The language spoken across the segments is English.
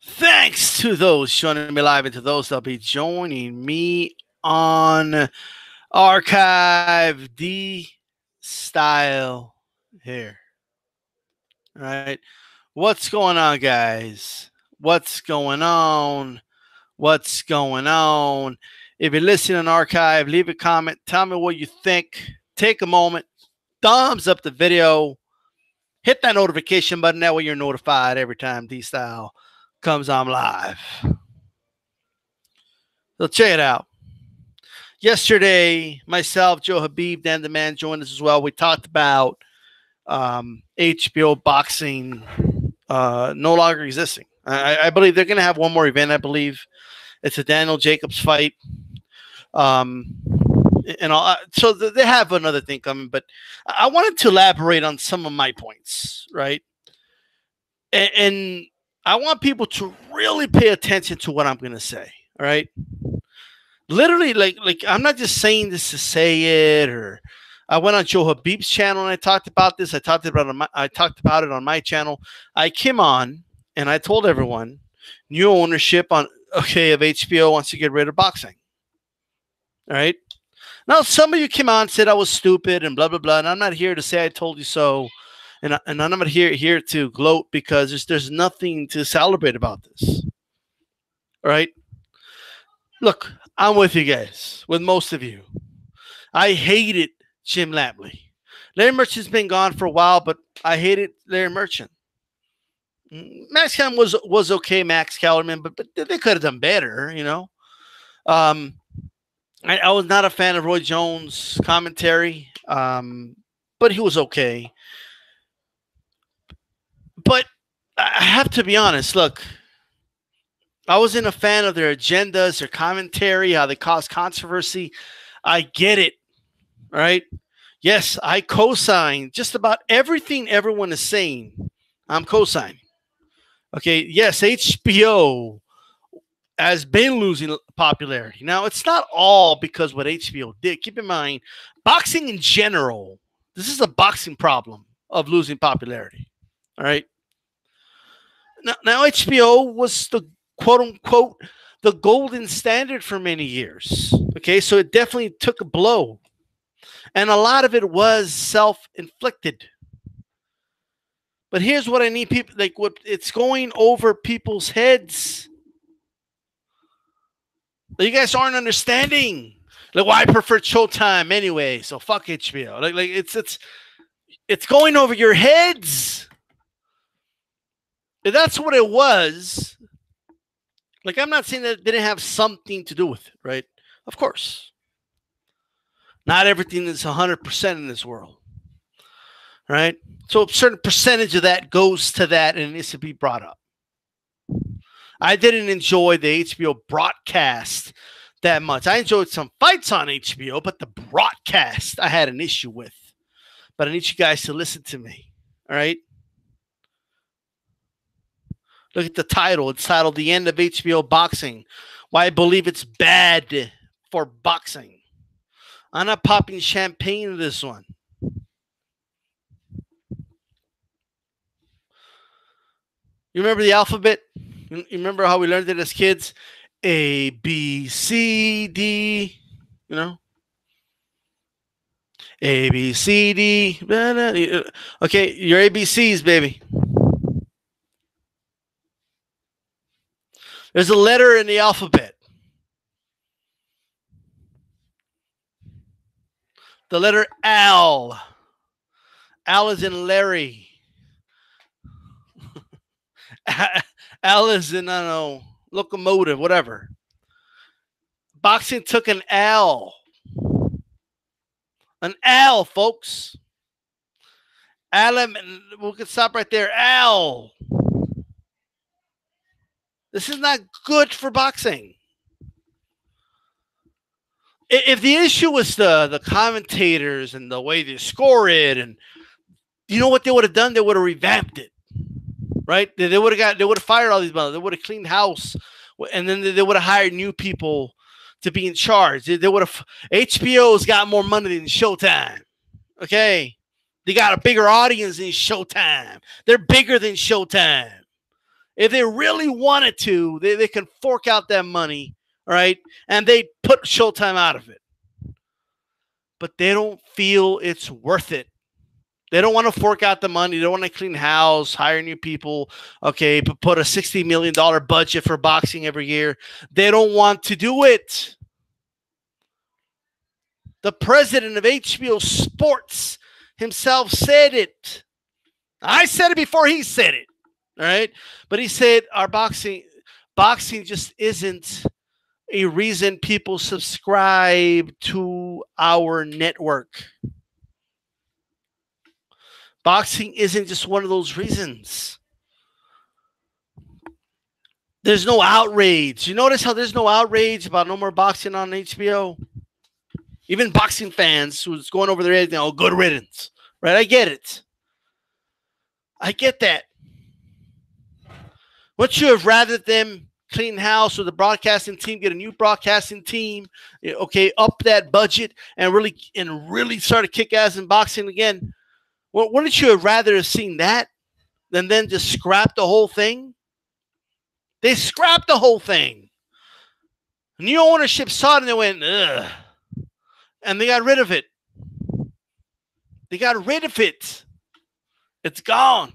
Thanks to those joining me live and to those that'll be joining me on Archive D Style here. All right. What's going on, guys? What's going on? What's going on? If you're listening on Archive, leave a comment. Tell me what you think. Take a moment. Thumbs up the video. Hit that notification button. That way you're notified every time D Style comes on live. So check it out. Yesterday, myself, Joe Habib, Dan the Man joined us as well. We talked about HBO Boxing no longer existing. I believe they're going to have one more event. I believe it's a Daniel Jacobs fight. And all, so they have another thing coming, but I wanted to elaborate on some of my points, right? And I want people to really pay attention to what I'm going to say, all right? Literally, like I'm not just saying this to say it. Or I went on Joe Habib's channel and I talked about this. I talked about it on my channel. I came on and I told everyone new ownership of HBO wants to get rid of boxing. All right. Now some of you came on and said I was stupid and blah blah blah, and I'm not here to say I told you so, and I'm not here to gloat because there's nothing to celebrate about this. All right. Look, I'm with you guys, with most of you. I hated Jim Lampley. Larry Merchant's been gone for a while, but I hated Larry Merchant. Max Kellerman was okay, Max Kellerman, but they could have done better, you know. I was not a fan of Roy Jones' commentary, but he was okay. But I have to be honest, look, I wasn't a fan of their agendas, their commentary, how they cause controversy. I get it, right? Yes, I co-sign just about everything everyone is saying. I'm co-signing. Okay, yes, HBO has been losing popularity. Now, it's not all because what HBO did. Keep in mind, boxing in general, this is a boxing problem of losing popularity, all right? Now HBO was the quote unquote the golden standard for many years. Okay, so it definitely took a blow, and a lot of it was self-inflicted. But here's what I need people like what it's going over people's heads. You guys aren't understanding. Like, well, I prefer Showtime anyway, so fuck HBO. Like it's going over your heads. If that's what it was. Like, I'm not saying that it didn't have something to do with it, right? Of course. Not everything is 100% in this world, right? So a certain percentage of that goes to that and it needs to be brought up. I didn't enjoy the HBO broadcast that much. I enjoyed some fights on HBO, but the broadcast I had an issue with. But I need you guys to listen to me, all right? Look at the title. It's titled The End of HBO Boxing. Why I believe it's bad for boxing. I'm not popping champagne in this one. You remember the alphabet? You remember how we learned it as kids? A, B, C, D, you know? A, B, C, D. Okay, your ABCs, baby. There's a letter in the alphabet. The letter L. L is in Larry. L is in, I don't know, locomotive, whatever. Boxing took an L. An L, folks. Alan, we can stop right there. L. This is not good for boxing. If the issue was the commentators and the way they score it, and you know what they would have done? They would have revamped it, right? They would have fired all these brothers. They would have cleaned house, and then they would have hired new people to be in charge. They would have. HBO's got more money than Showtime. Okay, they got a bigger audience than Showtime. They're bigger than Showtime. If they really wanted to, they can fork out that money, all right, and they put Showtime out of it. But they don't feel it's worth it. They don't want to fork out the money. They don't want to clean house, hire new people. Okay, but put a $60 million budget for boxing every year. They don't want to do it. The president of HBO Sports himself said it. I said it before he said it. All right. But he said our boxing just isn't a reason people subscribe to our network. Boxing isn't just one of those reasons. There's no outrage. You notice how there's no outrage about no more boxing on HBO? Even boxing fans who's going over their head, you know, good riddance. Right? I get it. I get that. Wouldn't you have rather them clean house or the broadcasting team get a new broadcasting team, okay, up that budget and really start to kick ass in boxing again? Well, wouldn't you have rather have seen that than then just scrap the whole thing? They scrapped the whole thing. New ownership saw it and they went, ugh. And they got rid of it. They got rid of it. It's gone.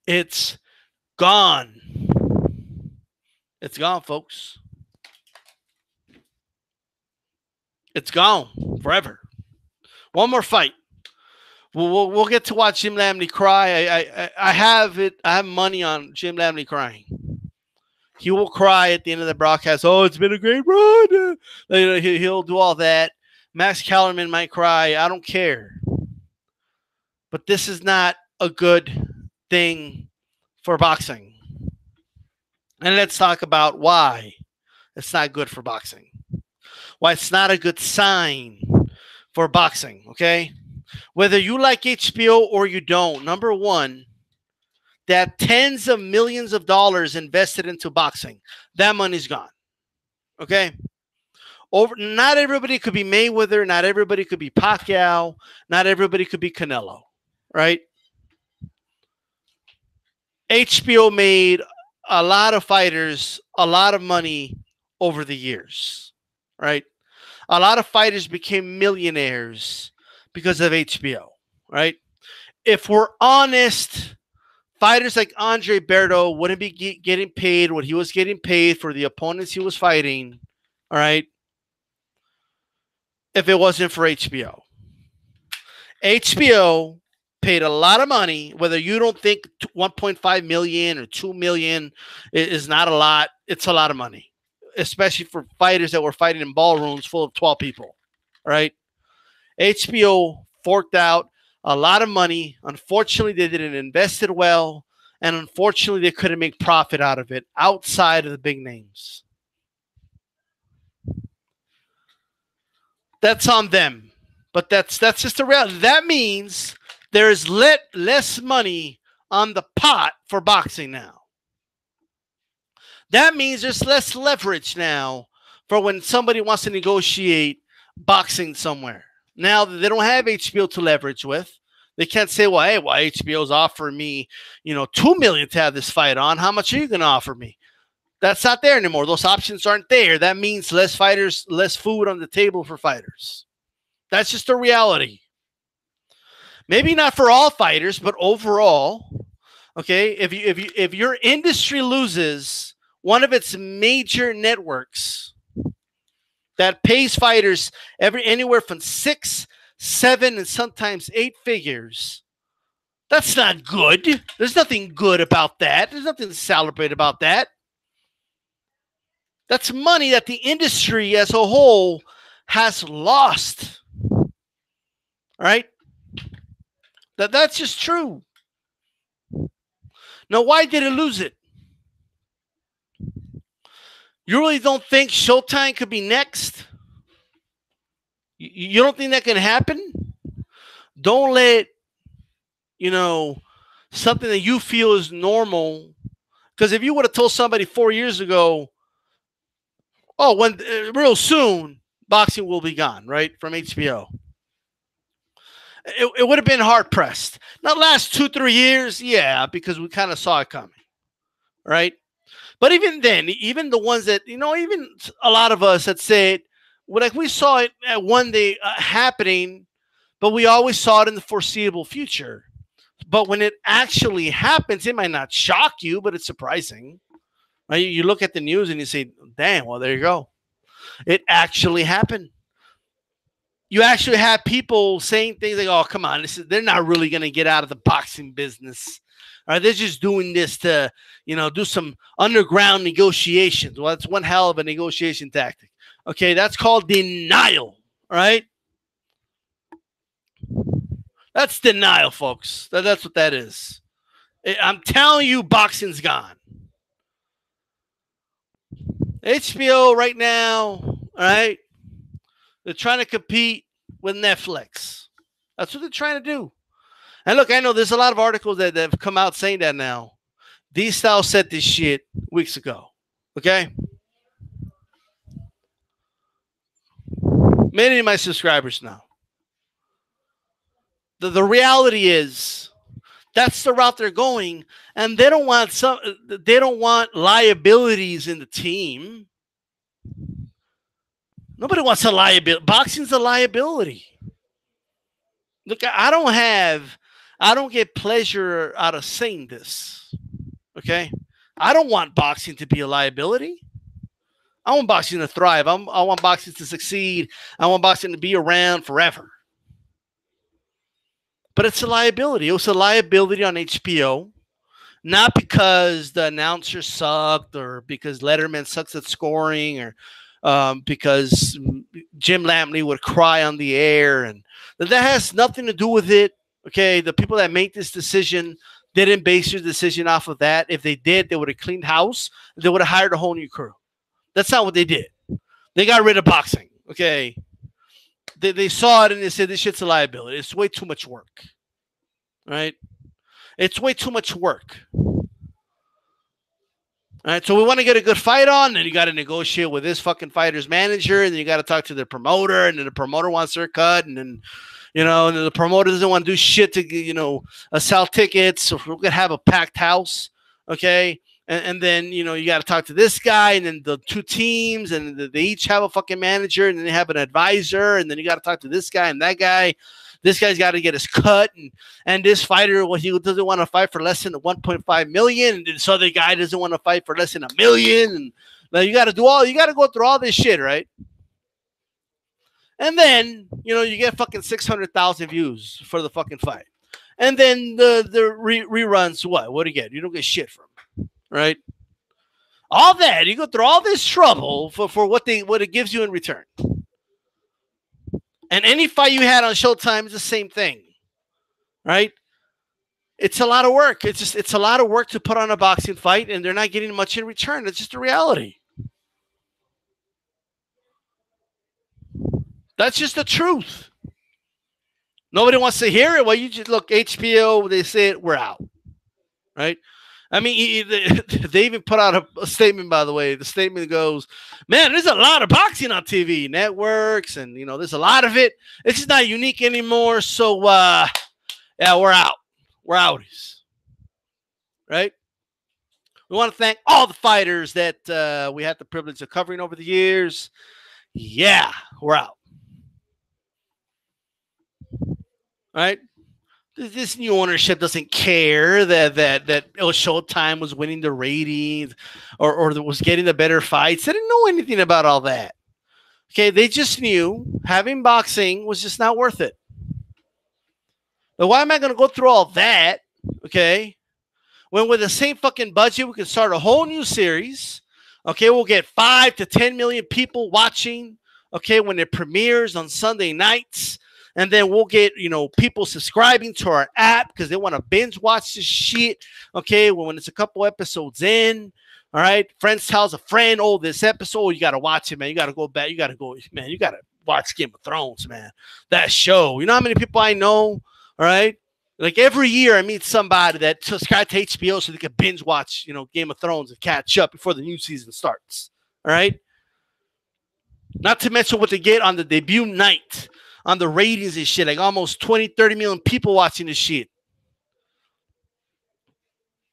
It's gone. It's gone, folks. It's gone forever. One more fight. We'll get to watch Jim Lampley cry. I have it. I have money on Jim Lampley crying. He will cry at the end of the broadcast. Oh, it's been a great run. He'll do all that. Max Kellerman might cry. I don't care. But this is not a good thing for boxing. And let's talk about why it's not good for boxing. Why it's not a good sign for boxing, okay? Whether you like HBO or you don't, number one, that tens of millions of dollars invested into boxing, that money's gone. Okay? Not everybody could be Mayweather, not everybody could be Pacquiao, not everybody could be Canelo, right? HBO made a lot of fighters a lot of money over the years, right? A lot of fighters became millionaires because of HBO, right? If we're honest, fighters like Andre Berto wouldn't be getting paid what he was getting paid for the opponents he was fighting, all right, if it wasn't for HBO. HBO paid a lot of money, whether you don't think 1.5 million or 2 million is not a lot, it's a lot of money, especially for fighters that were fighting in ballrooms full of 12 people, all right? HBO forked out a lot of money. Unfortunately, they didn't invest it well, and unfortunately, they couldn't make profit out of it outside of the big names. That's on them, but that's just the reality. That means there is less money on the pot for boxing now. That means there's less leverage now for when somebody wants to negotiate boxing somewhere. Now they don't have HBO to leverage with. They can't say, well, hey, HBO's offering me, $2 million to have this fight on. How much are you going to offer me? That's not there anymore. Those options aren't there. That means less fighters, less food on the table for fighters. That's just a reality. Maybe not for all fighters, but overall, okay, if your industry loses one of its major networks that pays fighters anywhere from 6, 7, and sometimes 8 figures, that's not good. There's nothing good about that. There's nothing to celebrate about that. That's money that the industry as a whole has lost. All right? That's just true. Now, why did it lose it? You really don't think Showtime could be next? You don't think that can happen? Don't let, something that you feel is normal. Because if you would have told somebody 4 years ago, real soon, boxing will be gone, right, from HBO. it would have been hard pressed. Not last 2, 3 years, yeah, because we kind of saw it coming, right? But even then, even the ones that even a lot of us that said, well, like we saw it at one day happening, but we always saw it in the foreseeable future. But when it actually happens, it might not shock you, but it's surprising. Right? You look at the news and you say, "Damn, well, there you go. It actually happened." You actually have people saying things like, "Oh, come on, they're not really going to get out of the boxing business. Or they're just doing this to, do some underground negotiations." Well, that's one hell of a negotiation tactic. Okay, that's called denial, right? That's denial, folks. That's what that is. I'm telling you, boxing's gone. HBO right now, all right, they're trying to compete with Netflix. That's what they're trying to do. And look, I know there's a lot of articles that have come out saying that now. D-Style said this shit weeks ago. Okay? Many of my subscribers know. The reality is that's the route they're going, and they don't want liabilities in the team. Nobody wants a liability. Boxing's a liability. Look, I don't get pleasure out of saying this. Okay? I don't want boxing to be a liability. I want boxing to thrive. I want boxing to succeed. I want boxing to be around forever. But it's a liability. It was a liability on HBO, not because the announcer sucked or because Letterman sucks at scoring or because Jim Lampley would cry on the air. And that has nothing to do with it. Okay, the people that make this decision didn't base their decision off of that. If they did, they would have cleaned house. They would have hired a whole new crew. That's not what they did. They got rid of boxing. Okay. They saw it and they said, this shit's a liability. It's way too much work. Right? It's way too much work. All right, so we want to get a good fight on, and you got to negotiate with this fucking fighter's manager, and then you got to talk to the promoter, and then the promoter wants their cut, and then, and the promoter doesn't want to do shit to, sell tickets, so we're going to have a packed house, okay? And then, you got to talk to this guy, and then the two teams, and they each have a fucking manager, and then they have an advisor, and then you got to talk to this guy and that guy. This guy's got to get his cut, and this fighter, well, he doesn't want to fight for less than 1.5 million, and this other guy doesn't want to fight for less than $1 million. And now you got to go through all this shit, right? And then, you get fucking 600,000 views for the fucking fight. And then the reruns, what do you get? You don't get shit from them, right? All that, you go through all this trouble for what it gives you in return. And any fight you had on Showtime is the same thing, right? It's a lot of work. It's a lot of work to put on a boxing fight, and they're not getting much in return. It's just a reality. That's just the truth. Nobody wants to hear it. Well, you just look, HBO, they say it, we're out, right? I mean, they even put out a statement, by the way. The statement goes, man, there's a lot of boxing on TV, networks, and, there's a lot of it. It's just not unique anymore. So, yeah, we're out. We're outies, right? We want to thank all the fighters that we had the privilege of covering over the years. Yeah, we're out. Right? This new ownership doesn't care that Showtime was winning the ratings or was getting the better fights. They didn't know anything about all that. Okay, they just knew having boxing was just not worth it. But why am I going to go through all that? Okay, when with the same fucking budget, we can start a whole new series. Okay, we'll get 5 to 10 million people watching. Okay, when it premieres on Sunday nights. And then we'll get, people subscribing to our app because they want to binge watch this shit. Okay, when it's a couple episodes in, all right. Friends tells a friend, oh, this episode, you got to watch it, man. You got to go back. You got to watch Game of Thrones, man. That show. You know how many people I know, all right? Like every year I meet somebody that subscribes to HBO so they can binge watch, Game of Thrones and catch up before the new season starts, all right? Not to mention what they get on the debut night on the ratings and shit, like almost 20, 30 million people watching this shit.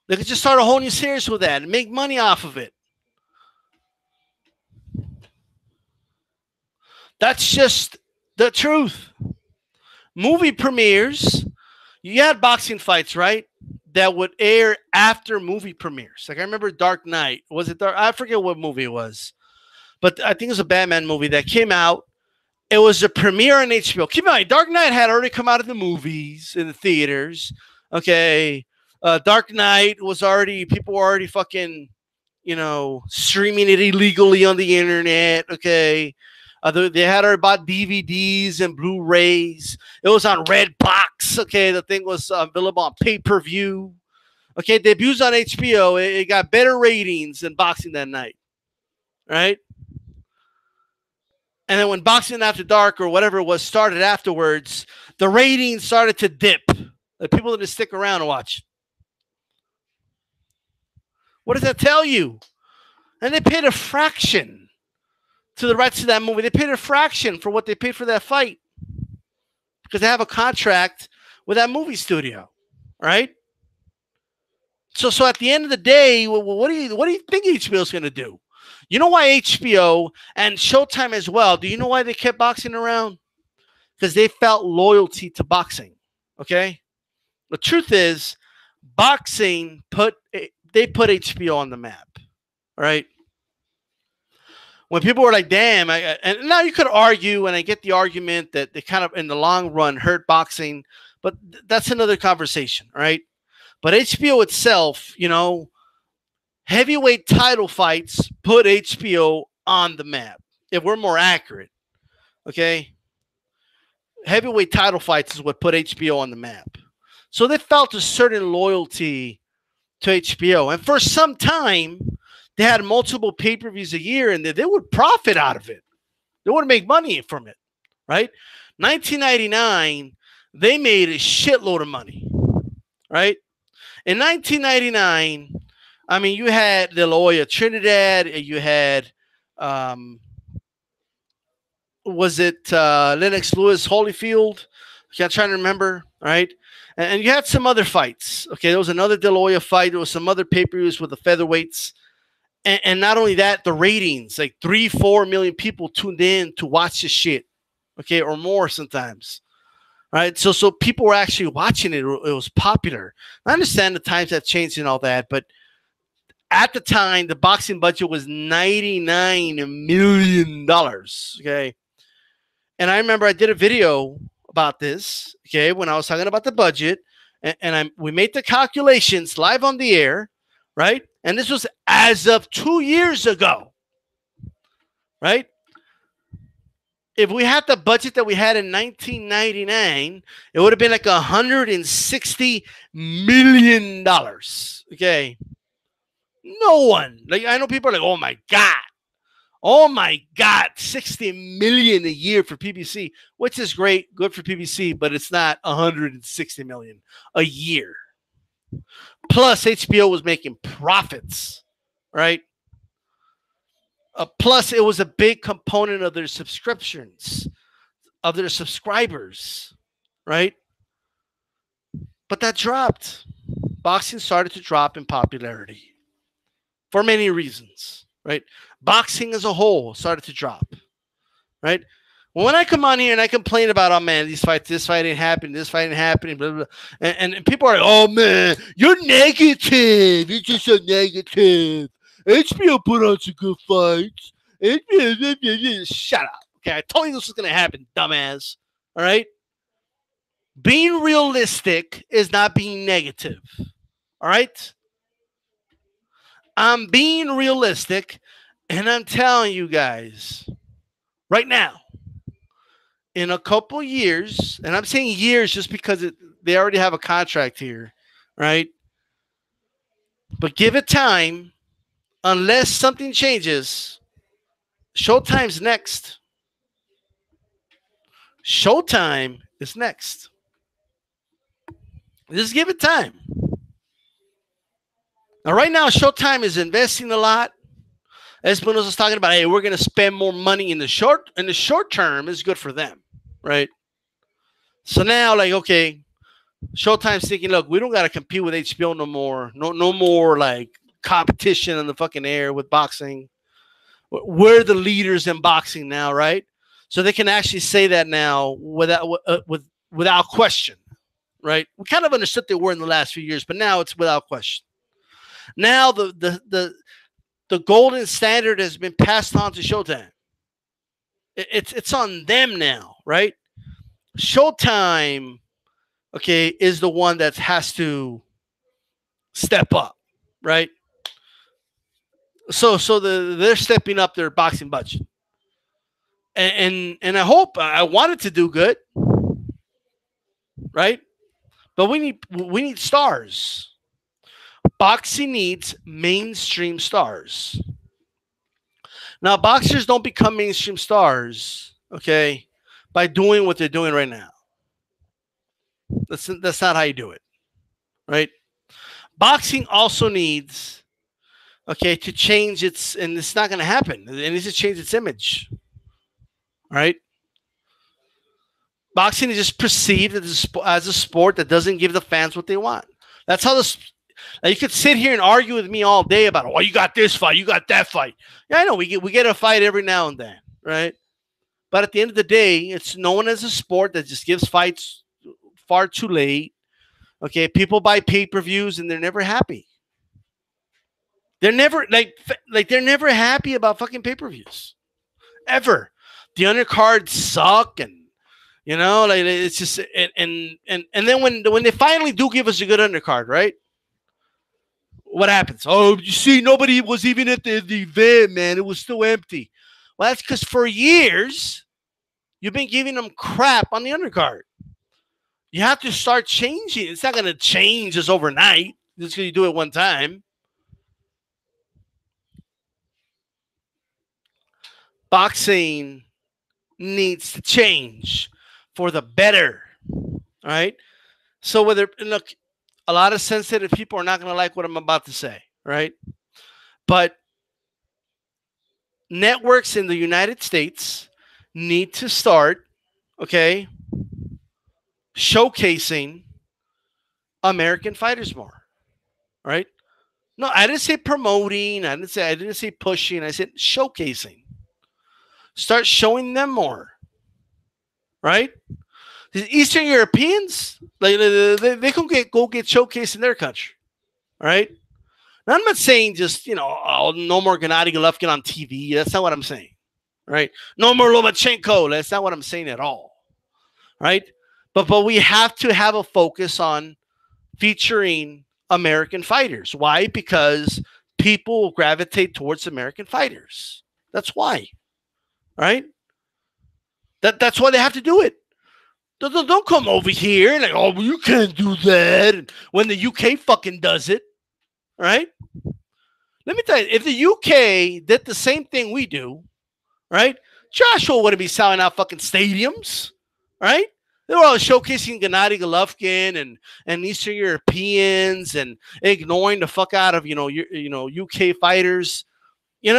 They could just start a whole new series with that and make money off of it. That's just the truth. Movie premieres, you had boxing fights, right? That would air after movie premieres. Like I remember Dark Knight. Was it Dark? I forget what movie it was. But I think it was a Batman movie that came out. It was a premiere on HBO. Keep in mind, Dark Knight had already come out of the movies in the theaters. Okay. Dark Knight was already, people were already fucking, streaming it illegally on the internet. Okay. They had already bought DVDs and Blu-rays. It was on Redbox. Okay. The thing was available on pay-per-view. Okay. Debuts on HBO. It got better ratings than Boxing that night. Right. And then when Boxing After Dark or whatever it was started afterwards, the ratings started to dip. The people didn't stick around to watch. What does that tell you? And they paid a fraction to the rights to that movie. They paid a fraction for what they paid for that fight because they have a contract with that movie studio, right? So at the end of the day, what do you think HBO is going to do? You know why HBO and Showtime as well, do you know why they kept boxing around? Because they felt loyalty to boxing, okay? The truth is, boxing put HBO on the map, right? When people were like, damn, and now you could argue, and I get the argument that they kind of, in the long run, hurt boxing, but that's another conversation, right? But HBO itself, heavyweight title fights put HBO on the map. If we're more accurate, okay? Heavyweight title fights is what put HBO on the map. So they felt a certain loyalty to HBO. And for some time, they had multiple pay-per-views a year, and they would profit out of it. They would make money from it, right? 1999, they made a shitload of money, right? In 1999, I mean, you had La Jolla Trinidad, you had, was it Lennox Lewis Holyfield? I'm trying to remember, right? And you had some other fights. Okay, there was another De La Hoya fight. There was some other pay-per-views with the featherweights. And not only that, the ratings, like 3-4 million people tuned in to watch this shit, okay, or more sometimes. Right, so people were actually watching it. It was popular. I understand the times have changed and all that, but at the time, the boxing budget was $99 million. Okay, and I remember I did a video about this. Okay, when I was talking about the budget, and we made the calculations live on the air, right? And this was as of 2 years ago, right? If we had the budget that we had in 1999, it would have been like $160 million. Okay. No one. Like, I know people are like, oh my God, 60 million a year for PBC, which is great, good for PBC, but it's not 160 million a year. Plus, HBO was making profits, right? Plus, it was a big component of their subscriptions, of their subscribers, right? But that dropped. Boxing started to drop in popularity for many reasons, right? Boxing as a whole started to drop, right? Well, when I come on here and I complain about, oh man, this fight ain't happening, this fight ain't happening, blah, blah, blah. And people are like, oh man, you're negative. You're just so negative. HBO put on some good fights. Shut up. Okay, I told you this was going to happen, dumbass. All right? Being realistic is not being negative. All right? I'm being realistic, and I'm telling you guys right now, in a couple years, and I'm saying years just because they already have a contract here, right? But give it time. Unless something changes, Showtime's next. Showtime is next. Just give it time. Now, right now, Showtime is investing a lot. Espinosa's talking about, hey, we're going to spend more money in the short term. Is good for them, right? So now, like, okay, Showtime's thinking, look, we don't got to compete with HBO no more. No more like competition in the fucking air with boxing. We're the leaders in boxing now, right? So they can actually say that now without question, right? We kind of understood they were in the last few years, but now it's without question. Now the golden standard has been passed on to Showtime. It's on them now, right? Showtime, okay, is the one that has to step up, right? They're stepping up their boxing budget, and I hope I wanted to do good, right? But we need stars. Boxing needs mainstream stars. Now, boxers don't become mainstream stars, okay, by doing what they're doing right now. That's not how you do it, right? Boxing also needs, okay, to change its, and it's not going to happen. It needs to change its image, right? Boxing is just perceived as a sport that doesn't give the fans what they want. That's how this. Now you could sit here and argue with me all day about, oh, you got this fight, you got that fight. Yeah, I know we get a fight every now and then, right? But at the end of the day, it's known as a sport that just gives fights far too late. Okay, people buy pay-per-views and they're never happy. They're never like they're never happy about fucking pay-per-views ever. The undercards suck, and like it's just and then when they finally do give us a good undercard, right? What happens? Oh, you see, nobody was even at the event, man. It was still empty. Well, that's because for years you've been giving them crap on the undercard. You have to start changing. It's not going to change just overnight, just because you do it one time. Boxing needs to change for the better. All right. So look, a lot of sensitive people are not going to like what I'm about to say, right? But networks in the United States need to start, okay, showcasing American fighters more, right? No, I didn't say promoting. I didn't say pushing. I said showcasing. Start showing them more, right? The Eastern Europeans, like they can go get showcased in their country, all right? Now, I'm not saying just oh, no more Gennady Golovkin on TV. That's not what I'm saying, right? No more Lomachenko. That's not what I'm saying at all, right? But we have to have a focus on featuring American fighters. Why? Because people will gravitate towards American fighters. That's why, right? That's why they have to do it. Don't come over here like, oh, well, you can't do that. And when the UK fucking does it, right? Let me tell you, if the UK did the same thing we do, right? Joshua wouldn't be selling out fucking stadiums, right? They were all showcasing Gennady Golovkin and Eastern Europeans and ignoring the fuck out of UK fighters. A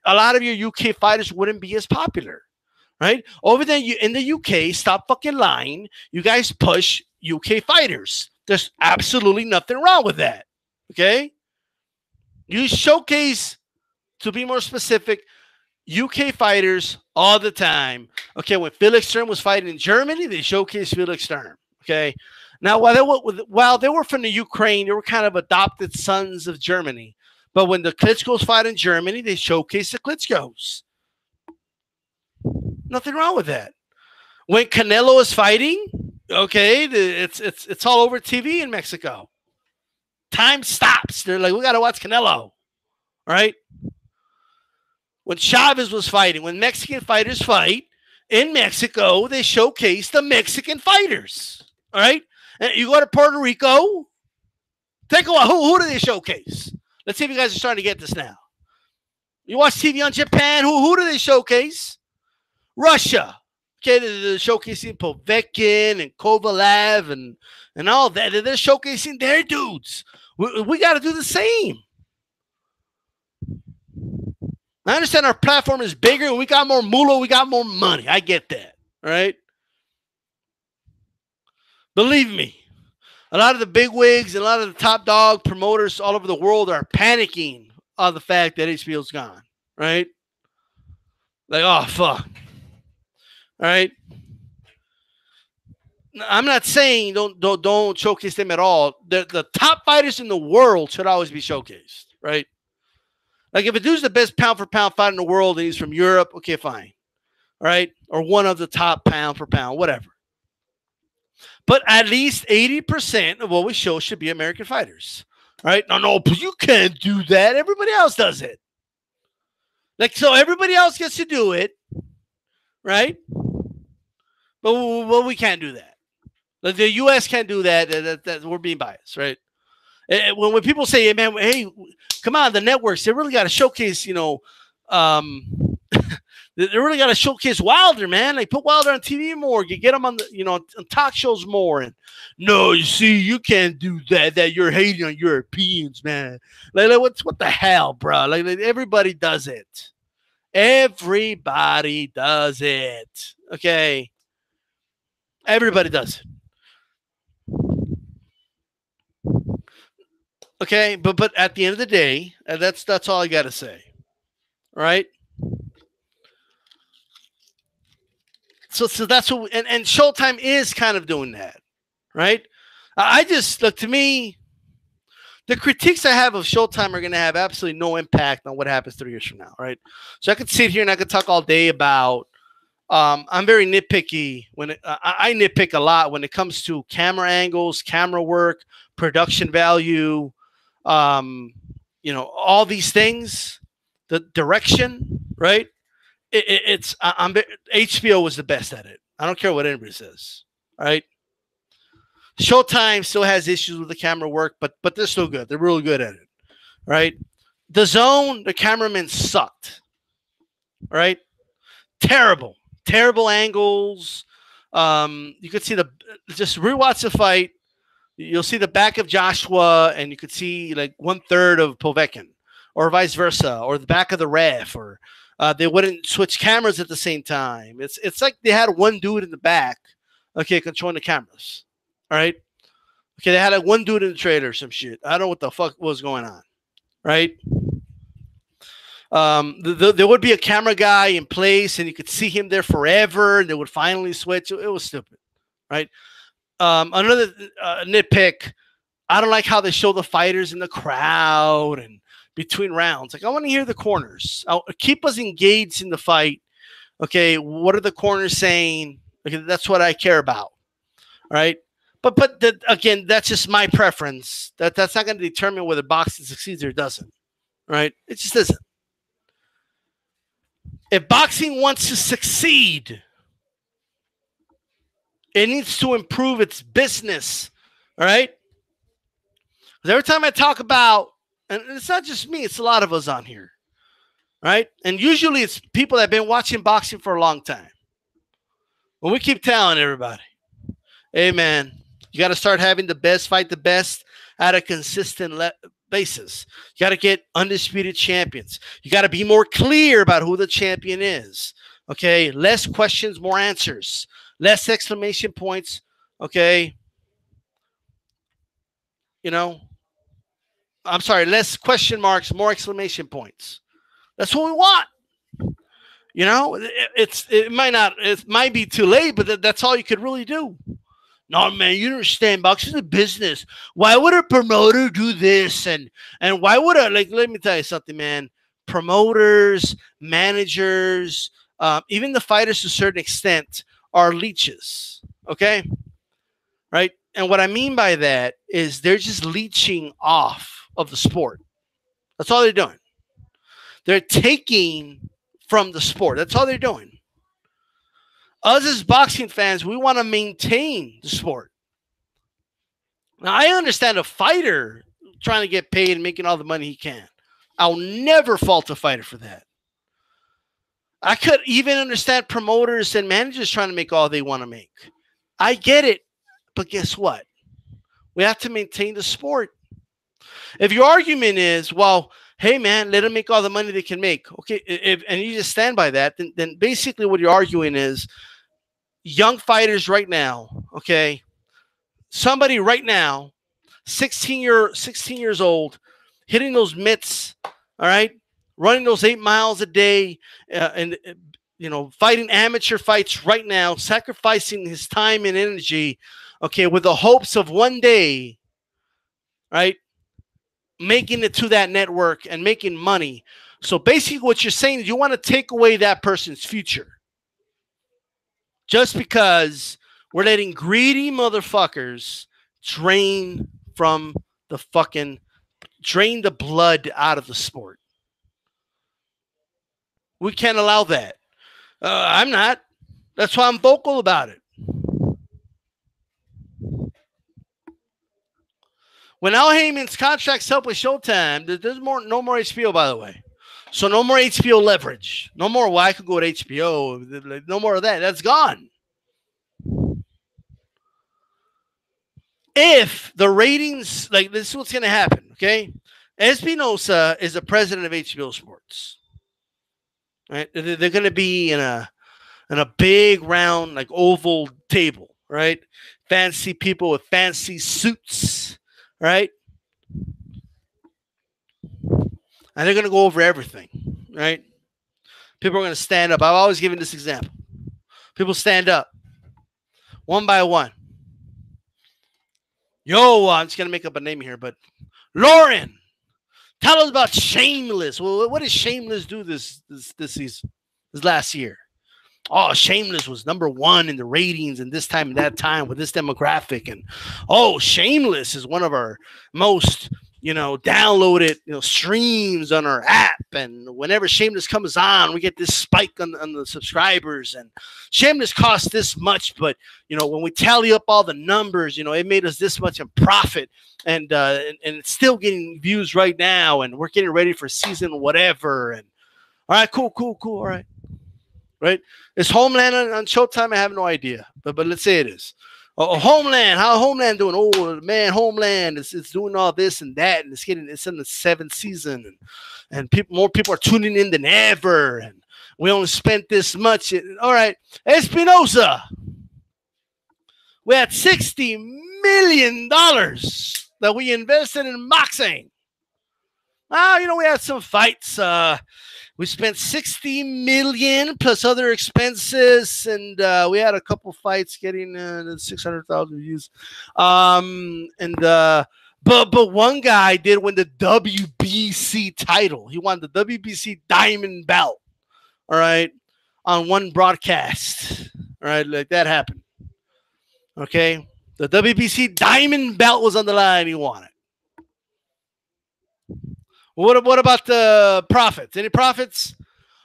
lot of your UK fighters wouldn't be as popular, right? Over there in the UK, stop fucking lying. You guys push UK fighters. There's absolutely nothing wrong with that, okay? You showcase, to be more specific, UK fighters all the time. Okay, when Felix Sturm was fighting in Germany, they showcased Felix Sturm. Okay, now while they were from the Ukraine, they were kind of adopted sons of Germany. But when the Klitschko's fight in Germany, they showcased the Klitschko's. Nothing wrong with that. When Canelo is fighting, okay, it's all over TV in Mexico. Time stops. They're like, we got to watch Canelo, right? When Chavez was fighting, when Mexican fighters fight in Mexico, they showcase the Mexican fighters, all right? And you go to Puerto Rico, take a while. Who do they showcase? Let's see if you guys are starting to get this now. You watch TV on Japan, who do they showcase? Russia. Okay, they're showcasing Povetkin and Kovalev and all that. They're showcasing their dudes. We got to do the same. I understand our platform is bigger and we got more moolah, we got more money. I get that, all right? Believe me, a lot of the big wigs and a lot of the top dog promoters all over the world are panicking on the fact that HBO's gone. Right? Like, oh fuck. All right. I'm not saying don't showcase them at all. The top fighters in the world should always be showcased, right? Like if a dude's the best pound for pound fighter in the world and he's from Europe, okay, fine, all right, or one of the top pound for pound, whatever. But at least 80% of what we show should be American fighters, right? No, but you can't do that. Everybody else does it. Like so, everybody else gets to do it, right? But we can't do that. Like the U.S. can't do that. That we're being biased, right? When people say, hey, man, hey, come on, the networks, they really got to showcase, they really got to showcase Wilder, man. Like put Wilder on TV more, you get him on the, on talk shows more. And no, you see, you can't do that. That you're hating on Europeans, man. Like what the hell, bro? Like everybody does it. Everybody does it. Okay, everybody does it. Okay, but at the end of the day, that's all I got to say. All right. So that's what and Showtime is kind of doing that, right? I just look to me, the critiques I have of Showtime are going to have absolutely no impact on what happens 3 years from now, right? So I could sit here and I could talk all day about. I'm very nitpicky I nitpick a lot when it comes to camera angles, camera work, production value, all these things, the direction, right? I'm HBO was the best at it. I don't care what anybody says, right? Showtime still has issues with the camera work, but they're still good. They're really good at it, right? The Zone, the cameramen sucked, right? Terrible angles. You could see just rewatch the fight. You'll see the back of Joshua, and you could see like 1/3 of Povetkin, or vice versa, or the back of the ref, or they wouldn't switch cameras at the same time. It's like they had one dude in the back, okay, controlling the cameras. All right, okay, they had like one dude in the trailer or some shit. I don't know what the fuck was going on, right? There would be a camera guy in place, and you could see him there forever, and they would finally switch. It was stupid, right? Another nitpick. I don't like how they show the fighters in the crowd and between rounds. Like I want to hear the corners. Keep us engaged in the fight. Okay, what are the corners saying? Okay, that's what I care about. All right, but again, that's just my preference. That's not going to determine whether boxing succeeds or doesn't. Right? It just isn't. If boxing wants to succeed, it needs to improve its business. All right. Because every time I talk about, and it's not just me, it's a lot of us on here. Right. And usually it's people that have been watching boxing for a long time. When we keep telling everybody, hey, man, you got to start having the best fight the best at a consistent basis. You got to get undisputed champions. You got to be more clear about who the champion is. Okay. Less questions, more answers. Less exclamation points, okay? I'm sorry, less question marks, more exclamation points. That's what we want. It might be too late, but that's all you could really do. No, man, you don't understand. Boxing is a business. Why would a promoter do this? And why would let me tell you something, man. Promoters, managers, even the fighters to a certain extent are leeches, okay? Right? And what I mean by that is they're just leeching off of the sport. That's all they're doing. They're taking from the sport. That's all they're doing. Us as boxing fans, we want to maintain the sport. Now, I understand a fighter trying to get paid and making all the money he can. I'll never fault a fighter for that. I could even understand promoters and managers trying to make all they want to make. I get it. But guess what? We have to maintain the sport. If your argument is, well, hey, man, let them make all the money they can make. Okay, and you just stand by that, then basically what you're arguing is young fighters right now, okay, somebody right now, 16 years old, hitting those mitts, all right, running those 8 miles a day, and fighting amateur fights right now, sacrificing his time and energy, okay, with the hopes of one day, right, making it to that network and making money. So basically what you're saying is you want to take away that person's future just because we're letting greedy motherfuckers drain from the fucking drain the blood out of the sport. We can't allow that. I'm not. That's why I'm vocal about it. When Al Heyman's contract's up with Showtime, there's no more HBO, by the way. So no more HBO leverage. No more, well, I could go to HBO. No more of that. That's gone. If the ratings, like, this is what's going to happen, okay? Espinosa is the president of HBO Sports. Right? They're going to be in a big round, like, oval table, right? Fancy people with fancy suits, right? And they're going to go over everything, right? People are going to stand up. I've always given this example. People stand up one by one. Yo, I'm just going to make up a name here, but Lauren, tell us about Shameless. Well, what did Shameless do this season, this last year? Oh, Shameless was #1 in the ratings and this time and that time with this demographic. And, oh, Shameless is one of our most, downloaded, streams on our app. And whenever Shameless comes on, we get this spike on the subscribers. And Shameless costs this much, but, when we tally up all the numbers, it made us this much in profit. And it's still getting views right now. And we're getting ready for season whatever. And, all right, cool. All right. Right? Is Homeland on Showtime? I have no idea. But let's say it is. Homeland, how Homeland doing? Oh man, Homeland, it's doing all this and that, and it's in the 7th season, and more people are tuning in than ever, and we only spent this much. All right, Espinosa, we had $60 million that we invested in boxing. We had some fights. We spent $60 million plus other expenses, and we had a couple fights getting 600,000 views. But one guy did win the WBC title. He won the WBC Diamond Belt. All right, on one broadcast. All right, like that happened. Okay, the WBC Diamond Belt was on the line. He won it. What about the profits? Any profits?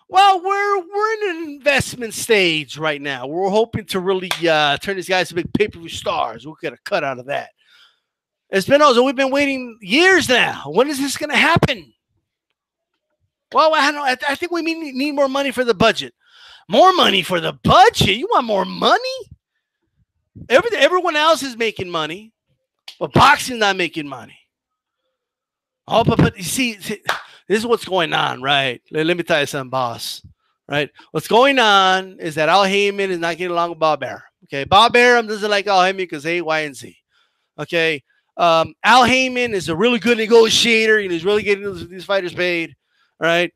Well, we're in an investment stage right now. We're hoping to really turn these guys to big pay-per-view stars. We'll get a cut out of that. Espinosa, we've been waiting years now. When is this going to happen? Well, I think we need more money for the budget. More money for the budget? You want more money? Everyone else is making money, but boxing's not making money. Oh, but you see, this is what's going on, right? Let me tell you something, boss. Right? What's going on is that Al Heyman is not getting along with Bob Arum. Okay, Bob Arum doesn't like Al Heyman because A, Y, and Z. Okay, Al Heyman is a really good negotiator, and he's really getting these fighters paid. Right?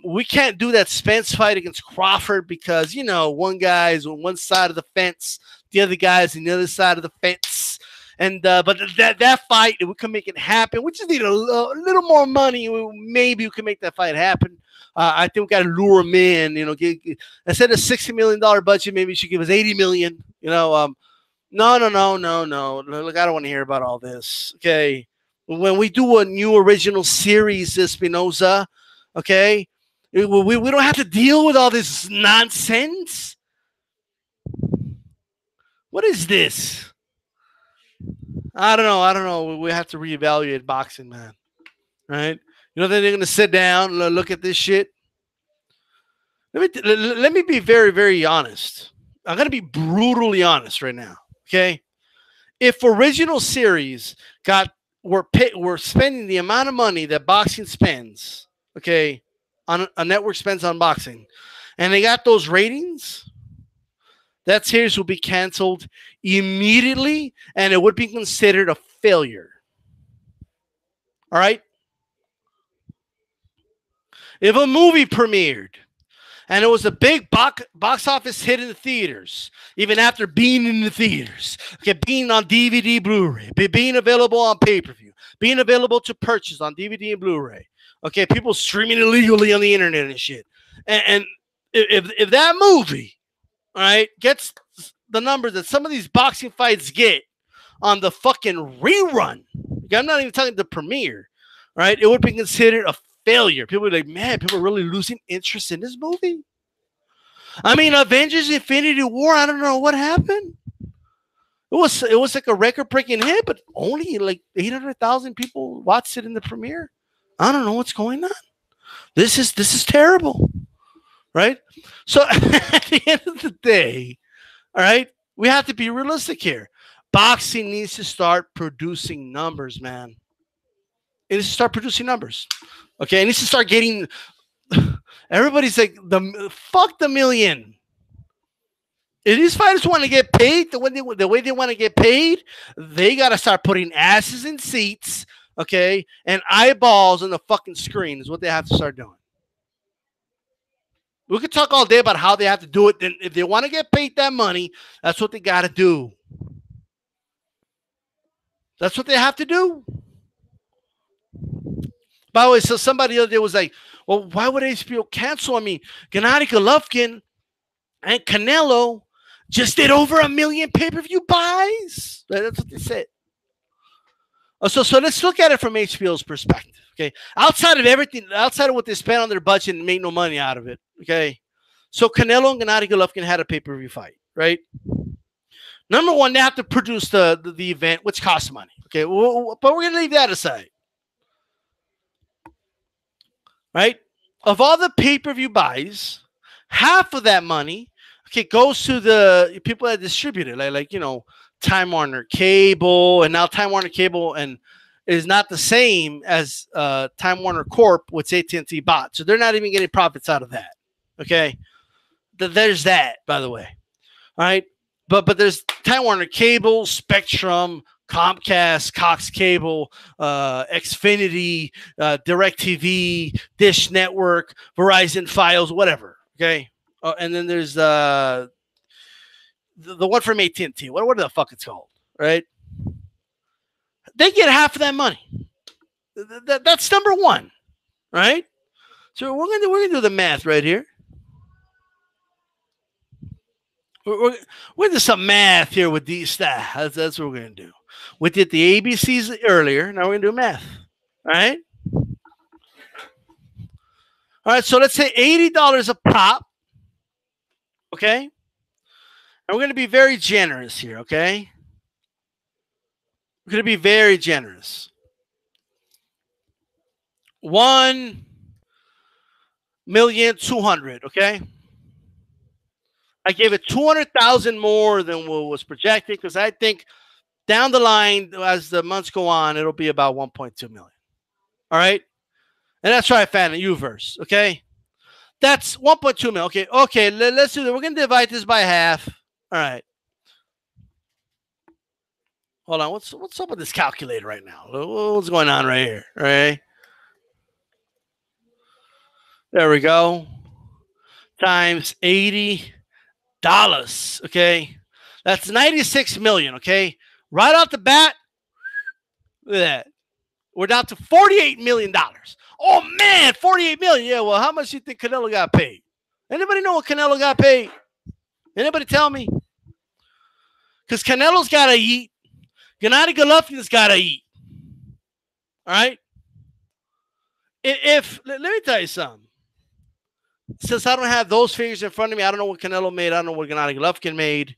We can't do that Spence fight against Crawford because one guy's on one side of the fence, the other guy's on the other side of the fence. And but that fight, we can make it happen. We just need a little more money. Maybe we can make that fight happen. I think we got to lure him in. Instead of $60 million budget, maybe you should give us $80 million. No. Look, I don't want to hear about all this. Okay, when we do a new original series, Espinosa, okay, we don't have to deal with all this nonsense. What is this? I don't know. We have to reevaluate boxing, man. Right? They're going to sit down, look at this shit. Let me be very, very honest. I'm going to be brutally honest right now. Okay? If original series were spending the amount of money that boxing spends, okay, on a network spends on boxing, and they got those ratings, that series will be canceled immediately and it would be considered a failure. All right? If a movie premiered and it was a big box office hit in the theaters, even after being in the theaters, okay, being on DVD, Blu-ray, being available on pay-per-view, being available to purchase on DVD and Blu-ray, okay, people streaming illegally on the internet and shit. And if that movie, all right, gets the numbers that some of these boxing fights get on the fucking rerun, okay, I'm not even talking the premiere, right? It would be considered a failure. People would be like, man, people are really losing interest in this movie. I mean, Avengers Infinity War, I don't know what happened. It was like a record-breaking hit, but only like 800,000 people watched it in the premiere. I don't know what's going on. This is terrible, right? So at the end of the day, all right, we have to be realistic here. Boxing needs to start producing numbers, man. It needs to start producing numbers. Okay, it needs to start getting. Everybody's like, fuck the million. If these fighters want to get paid the way they want to get paid, they got to start putting asses in seats, okay, and eyeballs on the fucking screen is what they have to start doing. We could talk all day about how they have to do it. Then if they want to get paid that money, that's what they got to do. That's what they have to do. By the way, so somebody the other day was like, well, why would HBO cancel? I mean, Gennady Golovkin and Canelo just did over 1 million pay-per-view buys. That's what they said. So let's look at it from HBO's perspective. Okay, outside of everything, outside of what they spent on their budget and made no money out of it. Okay, so Canelo and Gennady Golovkin had a pay-per-view fight, right? Number one, they have to produce the event, which costs money. Okay, but we're gonna leave that aside, right? Of all the pay-per-view buys, half of that money, okay, goes to the people that distribute it, like you know, Time Warner Cable, and now Time Warner Cable and is not the same as Time Warner Corp, which AT&T bought, so they're not even getting profits out of that. Okay, there's that, by the way. All right, but there's Time Warner Cable, Spectrum, Comcast, Cox Cable, Xfinity, DirecTV, Dish Network, Verizon Files, whatever. Okay, and then there's the one from AT&T. What the fuck it's called, right? They get half of that money. That's number one, right? So we're gonna do the math right here. We're gonna do some math here with these stats. That's what we're gonna do. We did the ABCs earlier. Now we're gonna do math. All right. All right. So let's say $80 a pop. Okay. And we're gonna be very generous here. Okay. We're gonna be very generous. 1,200,000. Okay. I gave it 200,000 more than what was projected because I think down the line, as the months go on, it'll be about 1.2 million. All right, and that's right, fan Uverse. Okay, that's 1.2 million. Okay, let's do that. We're gonna divide this by half. All right. Hold on. What's up with this calculator right now? What's going on right here? All right. There we go. Times $80. Okay, that's 96 million. Okay, right off the bat, look at that. We're down to $48 million. Oh man, 48 million. Yeah, well, how much do you think Canelo got paid? Anybody know what Canelo got paid? Anybody tell me? Because Canelo's got to eat. Gennady Golovkin's got to eat. All right. Let me tell you something. Since I don't have those figures in front of me, I don't know what Canelo made. I don't know what Gennady Golovkin made.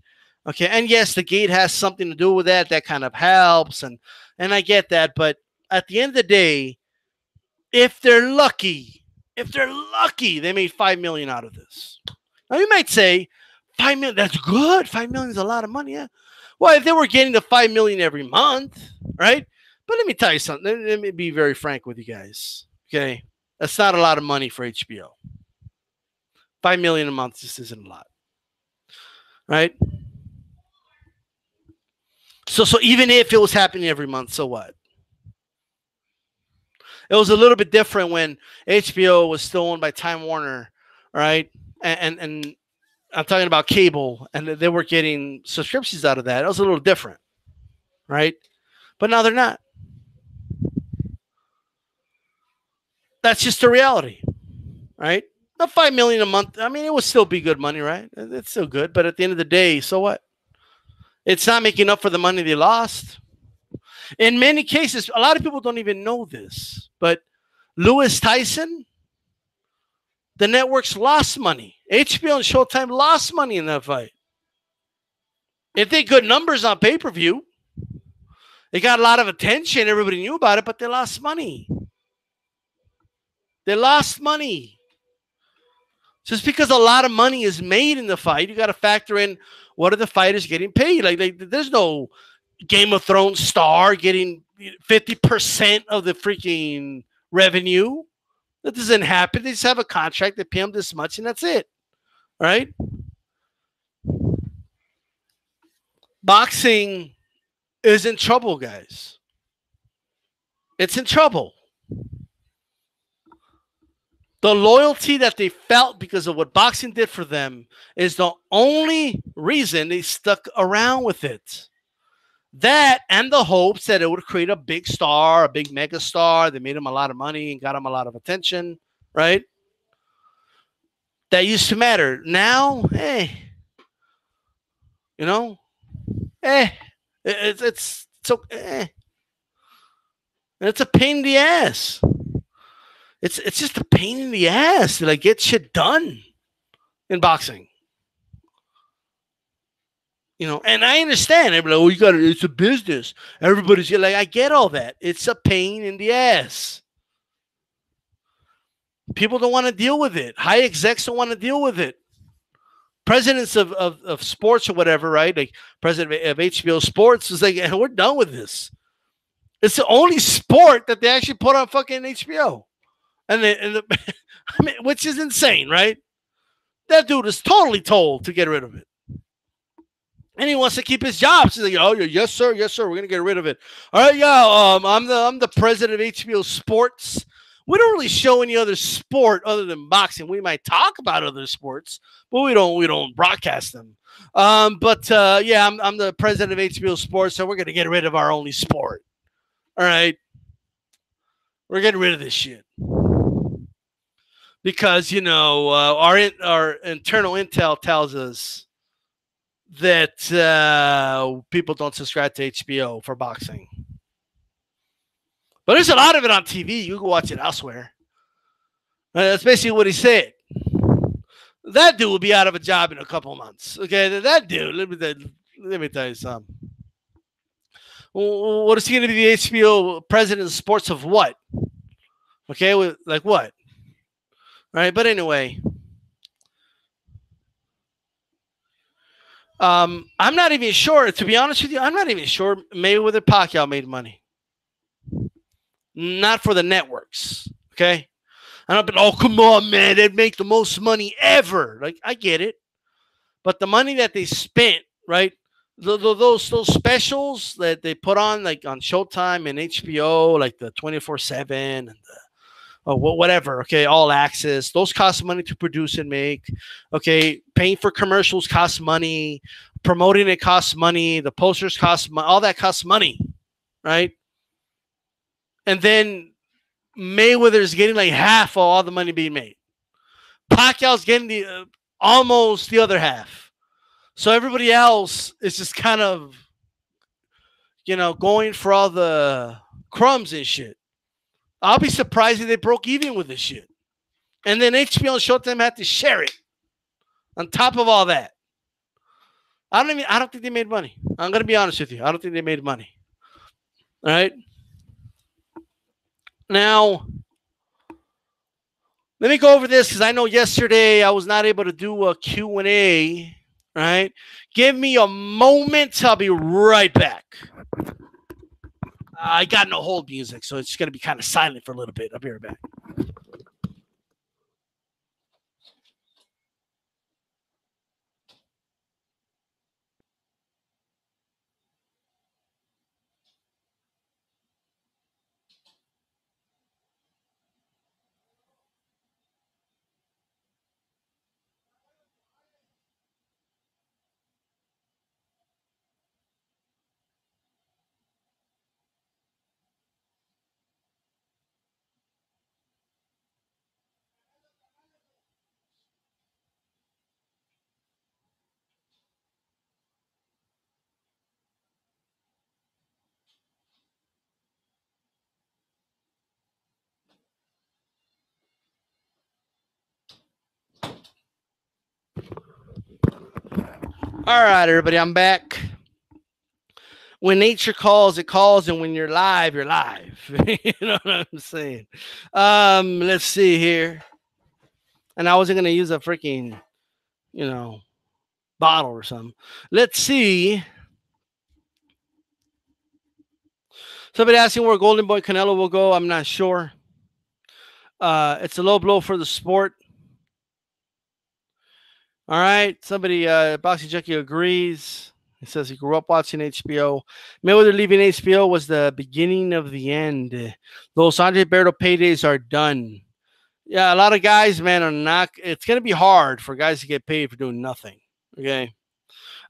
Okay, and yes, the gate has something to do with that. That kind of helps, and I get that. But at the end of the day, if they're lucky, they made $5 million out of this. Now you might say, $5 million, that's good. $5 million is a lot of money. Yeah. Well, if they were getting the $5 million every month, right? But let me tell you something. Let me be very frank with you guys. Okay, that's not a lot of money for HBO. $5 million a month just isn't a lot. right? So even if it was happening every month, so what? It was a little bit different when HBO was still owned by Time Warner, right? And I'm talking about cable, and they were getting subscriptions out of that. It was a little different, right? But now they're not. That's just the reality, right? Not 5 million a month. I mean, it would still be good money, right? It's still good, but at the end of the day, so what? It's not making up for the money they lost. In many cases, a lot of people don't even know this, but Lewis Tyson, the networks lost money. HBO and Showtime lost money in that fight. If they good numbers on pay per view, they got a lot of attention. Everybody knew about it, but they lost money. They lost money. Just because a lot of money is made in the fight, you got to factor in what are the fighters getting paid. There's no Game of Thrones star getting 50% of the freaking revenue. That doesn't happen. They just have a contract. They pay them this much, and that's it. Right? Boxing is in trouble, guys. It's in trouble. The loyalty that they felt because of what boxing did for them is the only reason they stuck around with it. That and the hopes that it would create a big star, a big mega star. They made him a lot of money and got him a lot of attention, right? That used to matter. Now, hey, you know, eh, it's okay. It's a pain in the ass. It's just a pain in the ass to like get shit done in boxing. And I understand. Everybody, oh, you got it's a business. Everybody's like, I get all that. It's a pain in the ass. People don't want to deal with it. High execs don't want to deal with it. Presidents of sports or whatever, right? Like president of HBO Sports is like, we're done with this. It's the only sport that they actually put on fucking HBO. I mean, which is insane, right? That dude is totally told to get rid of it. And he wants to keep his job. So he's like, oh, yes, sir. Yes, sir. We're going to get rid of it. All right, yeah. I'm the president of HBO Sports. We don't really show any other sport other than boxing. We might talk about other sports, but we don't broadcast them. Yeah, I'm the president of HBO Sports, so we're going to get rid of our only sport. All right. We're getting rid of this shit. Because, our internal intel tells us that people don't subscribe to HBO for boxing. But there's a lot of it on TV. You can watch it elsewhere. That's basically what he said. That dude will be out of a job in a couple of months. Okay, that dude, let me tell you something. What is he going to be the HBO president of sports of what? Okay, like what? All right, but anyway. I'm not even sure, to be honest with you, I'm not even sure Mayweather Pacquiao made money. Not for the networks, okay? And I've been, oh, come on, man, they'd make the most money ever. Like, I get it. But the money that they spent, right, those specials that they put on, like on Showtime and HBO, like the 24/7 and the whatever, okay, all access, those cost money to produce and make. Okay, paying for commercials costs money, promoting it costs money, the posters cost money, all that costs money, right? And then Mayweather's getting like half of all the money being made. Pacquiao's getting the almost the other half. So everybody else is just kind of, going for all the crumbs and shit. I'll be surprised if they broke even with this shit. And then HBO and Showtime had to share it on top of all that. I don't think they made money. I'm going to be honest with you. I don't think they made money. All right. Now, let me go over this because I know yesterday I was not able to do a Q&A. Right. Give me a moment. I'll be right back. I got no hold music, so it's going to be kind of silent for a little bit. I'll be right back. All right, everybody, I'm back. When nature calls, it calls, and when you're live, you're live. You know what I'm saying? Let's see here. And I wasn't gonna use a freaking, you know, bottle or something. Let's see. Somebody asking where Golden Boy Canelo will go. I'm not sure. It's a low blow for the sport. All right. Somebody, Boxing Junkie agrees. He says he grew up watching HBO. Mayweather leaving HBO was the beginning of the end. Those Andre Berto paydays are done. Yeah, a lot of guys, man, are not. It's going to be hard for guys to get paid for doing nothing. Okay.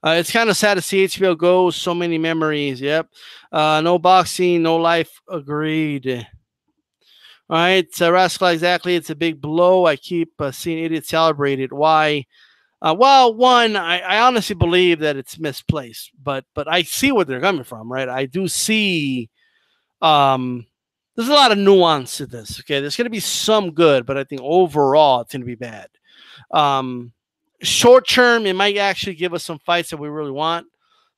It's kind of sad to see HBO go. So many memories. Yep. No boxing, no life. Agreed. All right. Rascal, exactly. It's a big blow. I keep seeing idiots celebrate it. Why? Well, one, I honestly believe that it's misplaced, but I see where they're coming from, right? I do see there's a lot of nuance to this. Okay, there's going to be some good, but I think overall it's going to be bad. Um, Short term, it might actually give us some fights that we really want.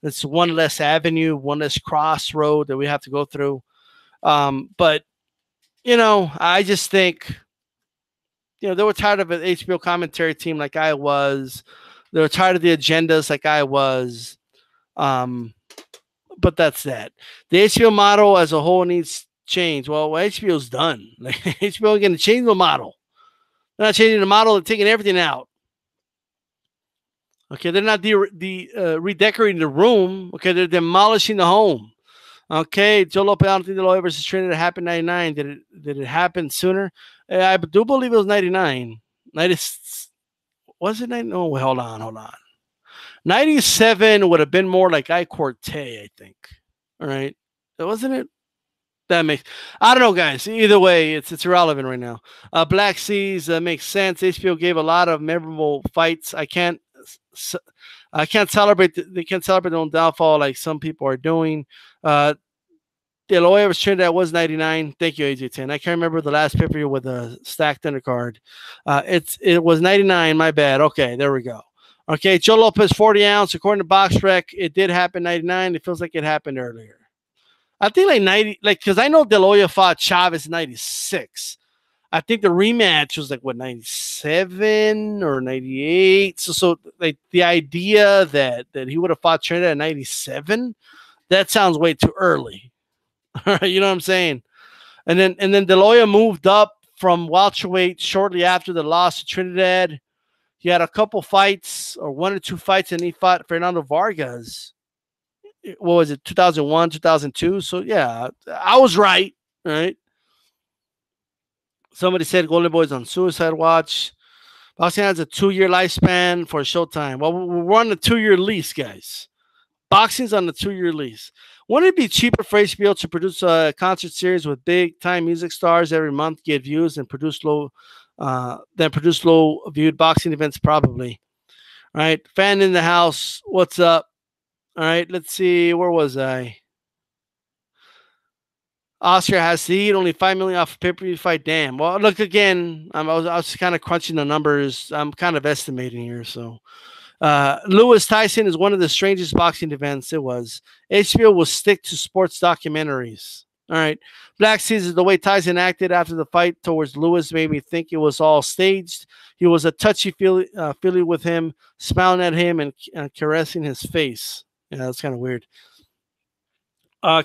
It's one less avenue, one less crossroad that we have to go through. But I just think they were tired of an HBO commentary team like I was. They were tired of the agendas like I was. But that's that. The HBO model as a whole needs change. Well, HBO's done. Like HBO is going to change the model. They're not changing the model. They're taking everything out. Okay, they're not redecorating the room. Okay, they're demolishing the home. Okay, Joe Lopez, I don't think the lawyer versus Trinidad happened in 99. Did it happen sooner? I do believe it was 99. 90, was it 90? Oh, hold on. 97 would have been more like I Corte, I think. All right. Wasn't it? That makes I don't know, guys. Either way, it's irrelevant right now. Black Seas makes sense. HBO gave a lot of memorable fights. I can't celebrate. They can't celebrate their own downfall like some people are doing. The lawyer was Trinidad was 99. Thank you, AJ10. I can't remember the last pay per view with a stacked undercard. It was 99. My bad. Okay, there we go. Okay, Joe Lopez 40 ounce. According to BoxRec, it did happen 99. It feels like it happened earlier. I think like 90, like because I know De La Hoya fought Chavez in 96. I think the rematch was like what 97 or 98. So like the idea that he would have fought Trinidad in 97, that sounds way too early. You know what I'm saying? And then De La Hoya moved up from welterweight shortly after the loss to Trinidad. He had a couple fights or one or two fights, and he fought Fernando Vargas. What was it, 2001, 2002? So, yeah, I was right, right? Somebody said Golden Boy's on suicide watch. Boxing has a 2-year lifespan for Showtime. Well, we're on a 2-year lease, guys. Boxing's on a 2-year lease. Wouldn't it be cheaper for HBO to produce a concert series with big-time music stars every month, get views, and produce low-viewed boxing events? Probably. All right, fan in the house, what's up? All right, let's see. Where was I? Oscar has to eat only $5 million off a pay-per-view fight. Damn. Well, look again. I was kind of crunching the numbers. I'm kind of estimating here. So, Lewis Tyson is one of the strangest boxing events. It was. HBO will stick to sports documentaries. All right. Black Seas, the way Tyson acted after the fight towards Lewis made me think it was all staged. He was a touchy-feely with him, smiling at him and caressing his face. Yeah, that's kind of weird.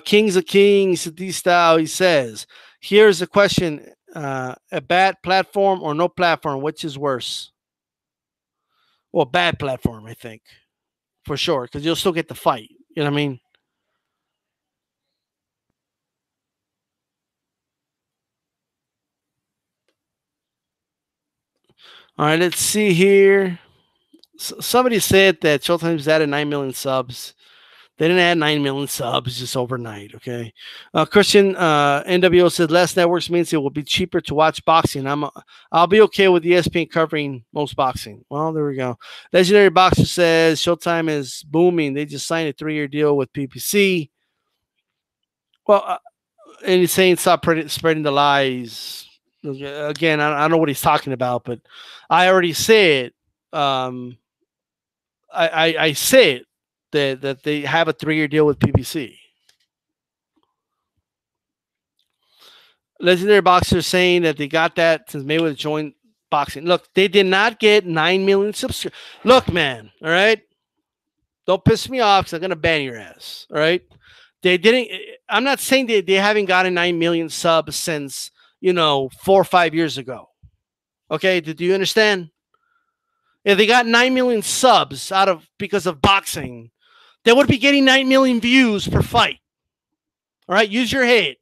Kings of Kings, D style, he says, here's a question. A bad platform or no platform, which is worse? Well, bad platform, I think, for sure, because you'll still get the fight. You know what I mean? All right, let's see here. Somebody said that Showtime's added 9 million subs. They didn't add 9 million subs just overnight, okay? Christian NWO said less networks means it will be cheaper to watch boxing. I'll be okay with ESPN covering most boxing. Well, there we go. Legendary Boxer says Showtime is booming. They just signed a 3-year deal with PPC. Well, and he's saying stop spreading the lies. Again, I don't know what he's talking about, but I already said I say it that they have a 3-year deal with PBC. Legendary Boxers saying that they got that since Mayweather joined boxing. Look, they did not get 9 million subscribers. Look, man, all right? Don't piss me off because I'm going to ban your ass, all right? They didn't. I'm not saying they haven't gotten 9 million subs since, 4 or 5 years ago. Okay, do you understand? If they got 9 million subs because of boxing, they would be getting 9 million views per fight. All right, use your head.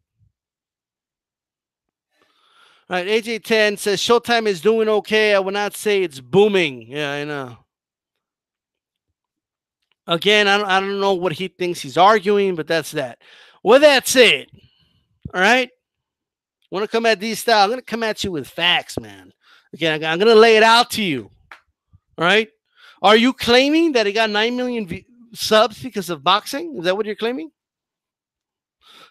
All right, AJ10 says Showtime is doing okay. I would not say it's booming. Yeah, I know. Again, I don't know what he thinks he's arguing, but that's that. With that said, all right, want to come at these style? I'm going to come at you with facts, man. Again, I'm going to lay it out to you. All right, are you claiming that he got 9 million subs because of boxing? Is that what you're claiming?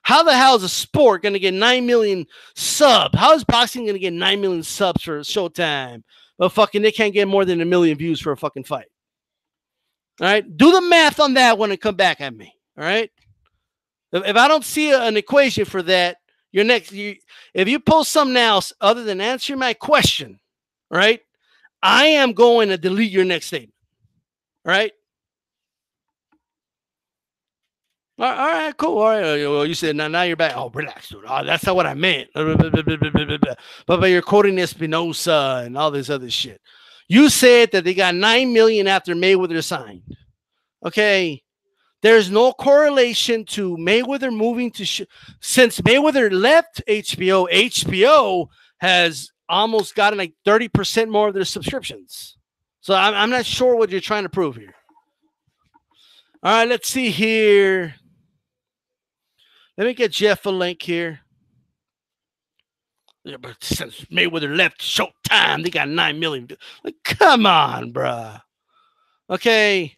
How the hell is a sport going to get 9 million subs? How is boxing going to get 9 million subs for Showtime? But fucking they can't get more than 1 million views for a fucking fight. All right, do the math on that one and come back at me. All right, if I don't see an equation for that, if you post something else other than answering my question, all right, I am going to delete your next statement. All right. All right, cool. All right. Well, you said now you're back. Oh, relax, dude. Oh, that's not what I meant. But you're quoting Espinosa and all this other shit. You said that they got 9 million after Mayweather signed. Okay. There's no correlation to Mayweather moving to since Mayweather left HBO. HBO has almost gotten like 30% more of their subscriptions. So I'm not sure what you're trying to prove here. All right, let's see here. Let me get Jeff a link here. Yeah, but since Mayweather left Showtime, they got 9 million. Like, come on, bruh. Okay.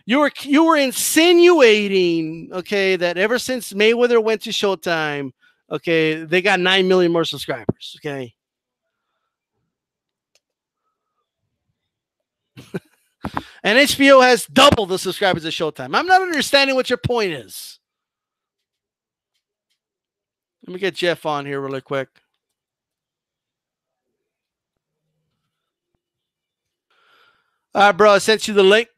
You were insinuating, okay, that ever since Mayweather went to Showtime, okay, they got 9 million more subscribers, okay? And HBO has double the subscribers of Showtime. I'm not understanding what your point is. Let me get Jeff on here really quick. All right, bro, I sent you the link.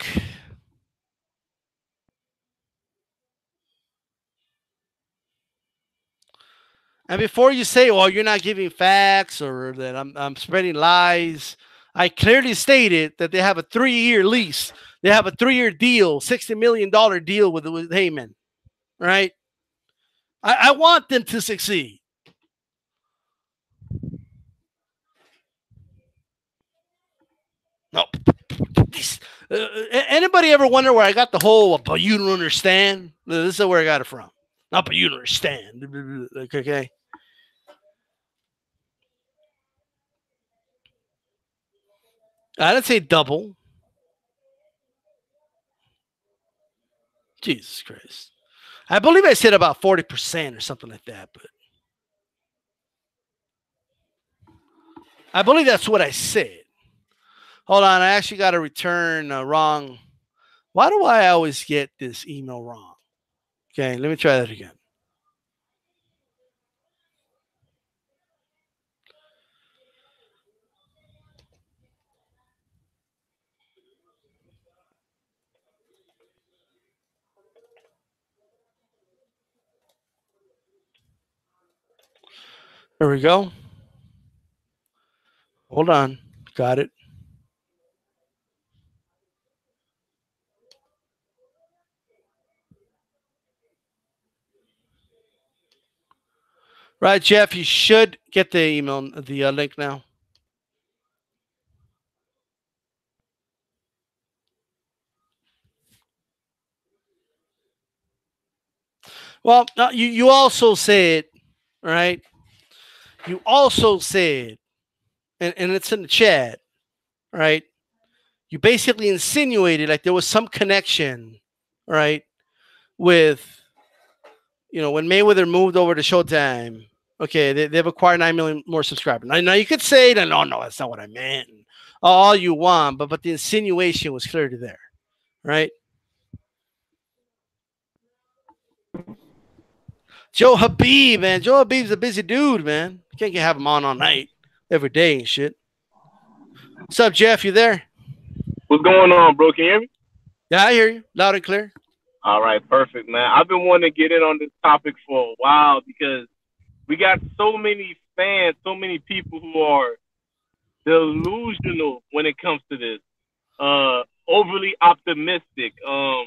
And before you say, well, you're not giving facts or that I'm spreading lies, I clearly stated that they have a 3-year lease. They have a 3-year deal, $60 million deal with Heyman. Right? I want them to succeed. No. Anybody ever wonder where I got the whole, but you don't understand? This is where I got it from. Not, but you don't understand. Okay. I didn't say double. Jesus Christ. I believe I said about 40% or something like that, but I believe that's what I said. Hold on, I actually got to return wrong. Why do I always get this email wrong? Okay, let me try that again. There we go. Hold on. Got it. Right, Jeff, you should get the email, the link now. Well, you also said, right? You also said, and it's in the chat, right? You basically insinuated like there was some connection, right, with, when Mayweather moved over to Showtime. Okay, they've acquired 9 million more subscribers. Now you could say that, no, that's not what I meant. All you want, but the insinuation was clearly there. right? Joe Habib, man. Joe Habib's a busy dude, man. You can't have him on all night, every day and shit. What's up, Jeff? You there? What's going on, bro? Can you hear me? Yeah, I hear you loud and clear. All right, perfect, man. I've been wanting to get in on this topic for a while because we got so many fans, so many people who are delusional when it comes to this. Overly optimistic. I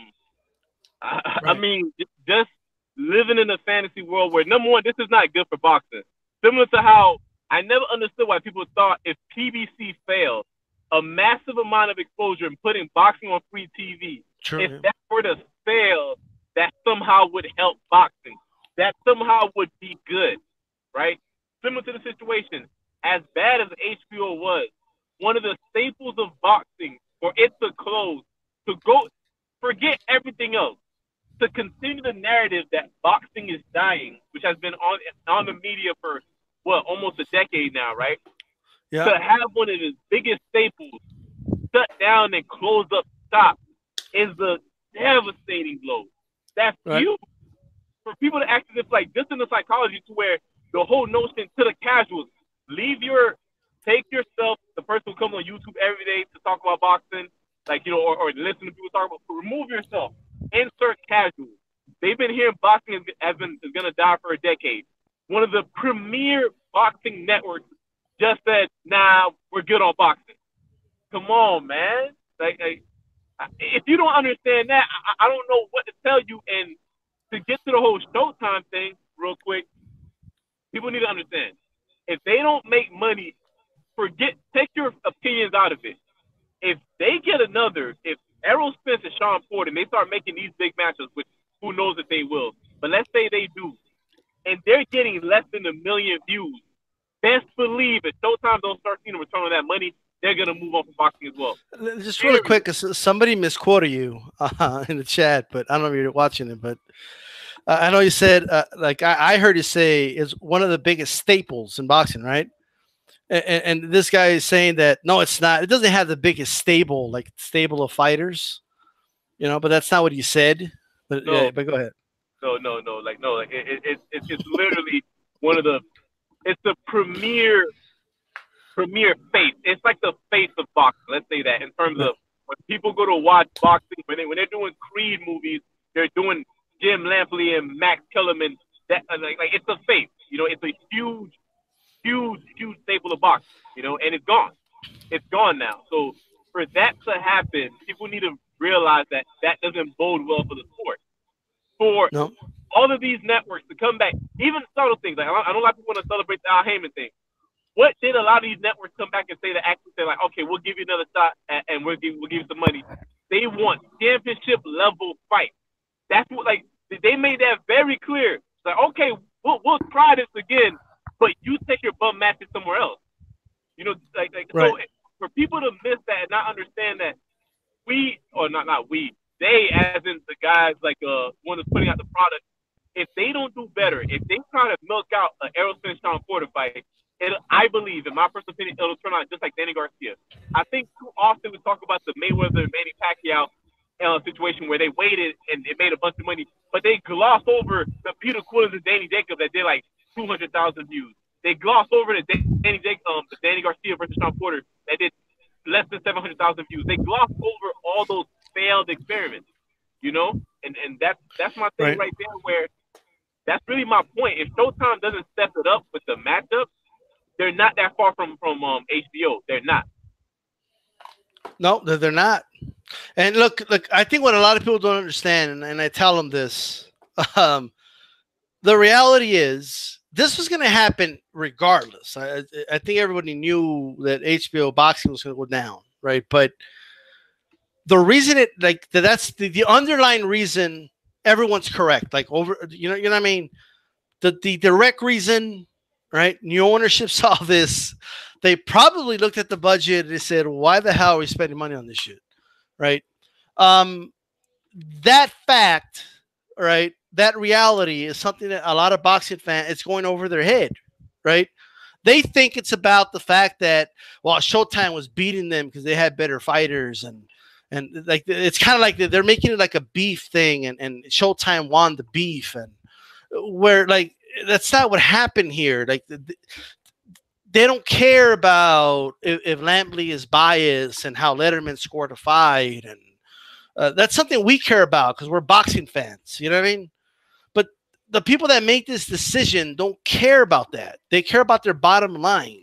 Right. mean, just living in a fantasy world where number one, this is not good for boxing. Similar to how I never understood why people thought if PBC failed, a massive amount of exposure and putting boxing on free TV, True. if Yeah. that were to fail, that somehow would help boxing. That somehow would be good, right? Similar to the situation, as bad as HBO was, one of the staples of boxing for it to close, to go, forget everything else to continue the narrative that boxing is dying, which has been on the media for what almost a decade now, right? Yeah. To have one of the biggest staples shut down and close up shop is a devastating blow. That's Right. huge for people to act as if like this in the psychology to where the whole notion to the casuals, leave your take yourself, the person who comes on YouTube every day to talk about boxing, like or listen to people talk about remove yourself. Insert casual. They've been hearing boxing is gonna die for a decade. One of the premier boxing networks just said, nah, we're good on boxing. Come on, man. Like if you don't understand that, I don't know what to tell you. And to get to the whole Showtime thing, real quick, people need to understand. If they don't make money, take your opinions out of it. If they get if Errol Spence and Sean Porter, and they start making these big matches, which who knows if they will, but let's say they do, and they're getting less than 1 million views, best believe if Showtime don't start seeing a return on that money, they're gonna move on from boxing as well. Just really Period. quick, 'cause somebody misquoted you in the chat, but I don't know if you're watching it. But I know you said, like I heard you say, is one of the biggest staples in boxing, right? And this guy is saying that no, it's not. It doesn't have the biggest stable of fighters, But that's not what he said. But yeah, No, but go ahead. no. Like no, like it's literally one of the it's the premier face. It's like the face of boxing. Let's say that in terms Yeah. of when people go to watch boxing, when they're doing Creed movies, they're doing Jim Lampley and Max Kellerman. That like it's a face. It's a huge staple of boxing. And it's gone. It's gone now. So for that to happen, people need to realize that that doesn't bode well for the sport. For No. all of these networks to come back, even subtle things like I know a lot of people want to celebrate the Al Heyman thing. What did a lot of these networks come back and say to actually say like, okay, we'll give you another shot and we'll give you some money. They want championship level fight. That's what like they made that very clear. It's like, okay, we'll try this again, but you take your bum matches somewhere else. Like Right. so for people to miss that and not understand that or not we, they as in the guys like one that's putting out the product, if they don't do better, if they try to milk out an Aerosmith Sean Porter fight, I believe, in my personal opinion, it'll turn out just like Danny Garcia. I think too often we talk about the Mayweather and Manny Pacquiao situation where they waited and it made a bunch of money, but they gloss over the Peter Quillins and Danny Jacobs that did like 200,000 views. They gloss over the Danny Garcia versus Sean Porter that did less than 700,000 views. They gloss over all those failed experiments, and that's my thing Right. right there. Where that's really my point. If Showtime doesn't step it up with the matchup, they're not that far from HBO. They're not. No, they're not. And look. I think what a lot of people don't understand, and I tell them this, um, the reality is this was going to happen regardless. I think everybody knew that HBO Boxing was going to go down, right? But the reason that's the underlying reason. Everyone's correct. Like you know what I mean. The direct reason, right? New ownership saw this. They probably looked at the budget and they said, "Why the hell are we spending money on this shit?" Right? Um, that fact, right? That reality is something that a lot of boxing fans, it's going over their head, right? They think it's about the fact that Showtime was beating them because they had better fighters, And like it's kind of like they're making it like a beef thing, and Showtime won the beef, and where like that's not what happened here. Like they don't care about if Lampley is biased and how Letterman scored a fight, and that's something we care about because we're boxing fans. You know what I mean? But the people that make this decision don't care about that. They care about their bottom line.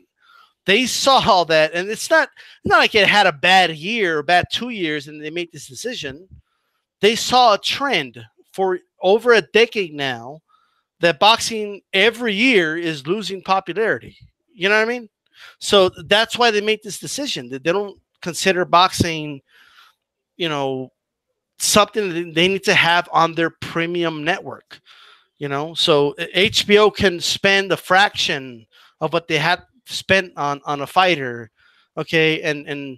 They saw that, and it's not like it had a bad year or bad 2 years, and they made this decision. They saw a trend for over a decade now that boxing every year is losing popularity. You know what I mean? So that's why they made this decision. That they don't consider boxing, you know, something that they need to have on their premium network. So HBO can spend a fraction of what they had spent on a fighter, okay, and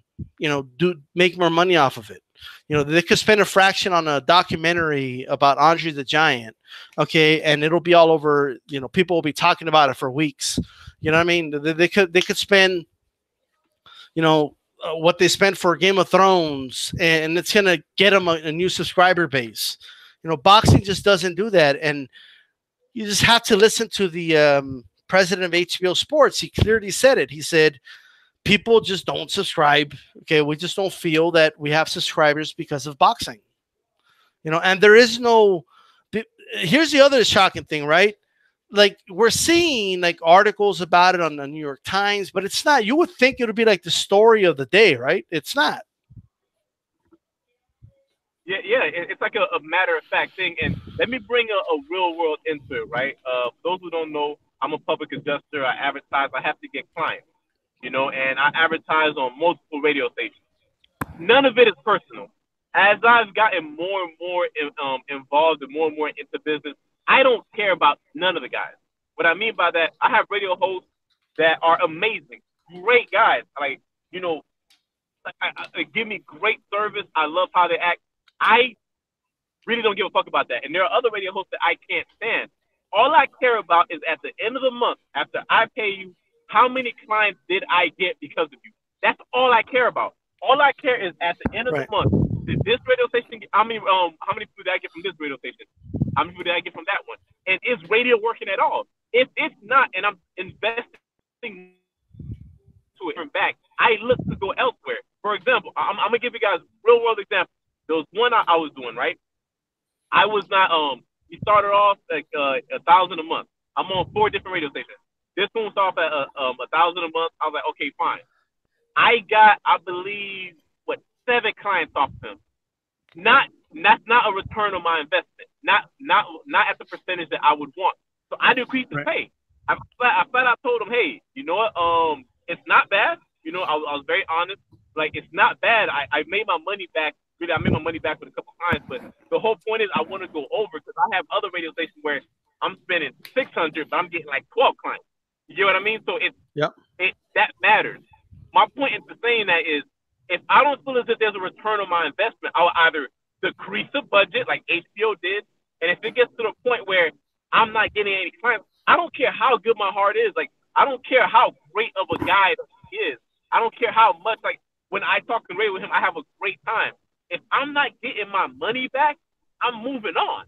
do make more money off of it. They could spend a fraction on a documentary about Andre the Giant, okay, and it'll be all over. People will be talking about it for weeks. You know what I mean? They could spend, what they spent for Game of Thrones, and it's gonna get them a new subscriber base. Boxing just doesn't do that, and you just have to listen to the president of HBO Sports. He clearly said it. He said, people just don't subscribe. Okay, we just don't feel that we have subscribers because of boxing. And there is no. Here's the other shocking thing, right? Like we're seeing like articles about it on the New York Times, but it's not. You would think it would be like the story of the day, right? It's not. Yeah, it's like a matter of fact thing. And let me bring a real world into it, right? Those who don't know, I'm a public adjuster. I advertise. I have to get clients, and I advertise on multiple radio stations. None of it is personal. As I've gotten more and more involved and more into business, I don't care about none of the guys. What I mean by that, I have radio hosts that are amazing, great guys. Like, give me great service. I love how they act. I really don't give a fuck about that. And there are other radio hosts that I can't stand. All I care about is at the end of the month, after I pay you, how many clients did I get because of you? That's all I care about. All I care is at the end of the month, did this radio station get, how many people did I get from this radio station? How many people did I get from that one? And is radio working at all? If it's not, and I'm investing to it from back, I look to go elsewhere. For example, I'm gonna give you guys real world example. There was one I was doing, right? I was not we started off like 1,000 a month. I'm on 4 different radio stations. This one started off at 1,000 a month. I was like, okay, fine. I got, I believe, 7 clients off of him. That's not a return on my investment. Not at the percentage that I would want. So I decreased the pay. I flat out told him, hey, you know what? It's not bad. I was very honest. Like, it's not bad. I made my money back. Really, I made my money back with a couple clients, but the whole point is I want to go over because I have other radio stations where I'm spending 600, but I'm getting like 12 clients. You get what I mean? So that matters. My point into saying that is, if I don't feel as if there's a return on my investment, I'll either decrease the budget like HBO did, and if it gets to the point where I'm not getting any clients, I don't care how good my heart is. Like, I don't care how great of a guy he is. I don't care how much, like, when I talk and radio with him, I have a great time. If I'm not getting my money back, I'm moving on.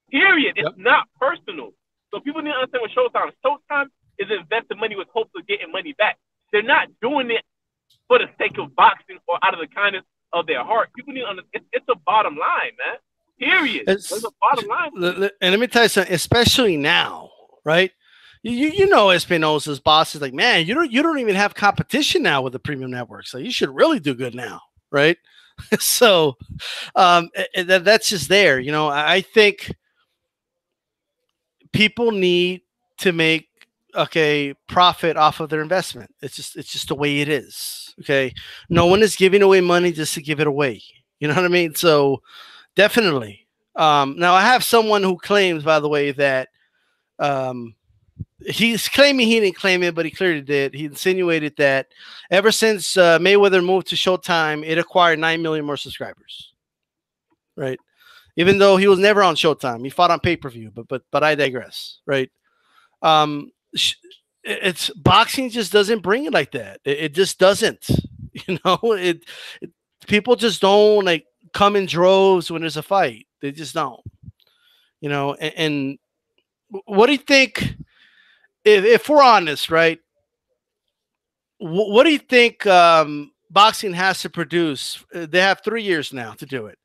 Period. It's not personal. So people need to understand what Showtime is. Showtime is investing money with hopes of getting money back. They're not doing it for the sake of boxing or out of the kindness of their heart. People need to understand it's a bottom line, man. Period. There's a bottom line. And let me tell you something, especially now, right? You know Espinosa's boss is like, man, you don't even have competition now with the premium network, so you should really do good now, right? So that's just there. I think people need to make profit off of their investment. It's just the way it is. Okay, no one is giving away money just to give it away. You know what I mean? So definitely. Now I have someone who claims, by the way, that he's claiming he didn't claim it, but he clearly did. He insinuated that ever since Mayweather moved to Showtime, it acquired 9 million more subscribers. Right? Even though he was never on Showtime, he fought on pay-per-view. But I digress. Right? It's boxing just doesn't bring it like that. It just doesn't. people just don't like come in droves when there's a fight. They just don't, you know. And what do you think? If we're honest, right? What do you think boxing has to produce? They have 3 years now to do it.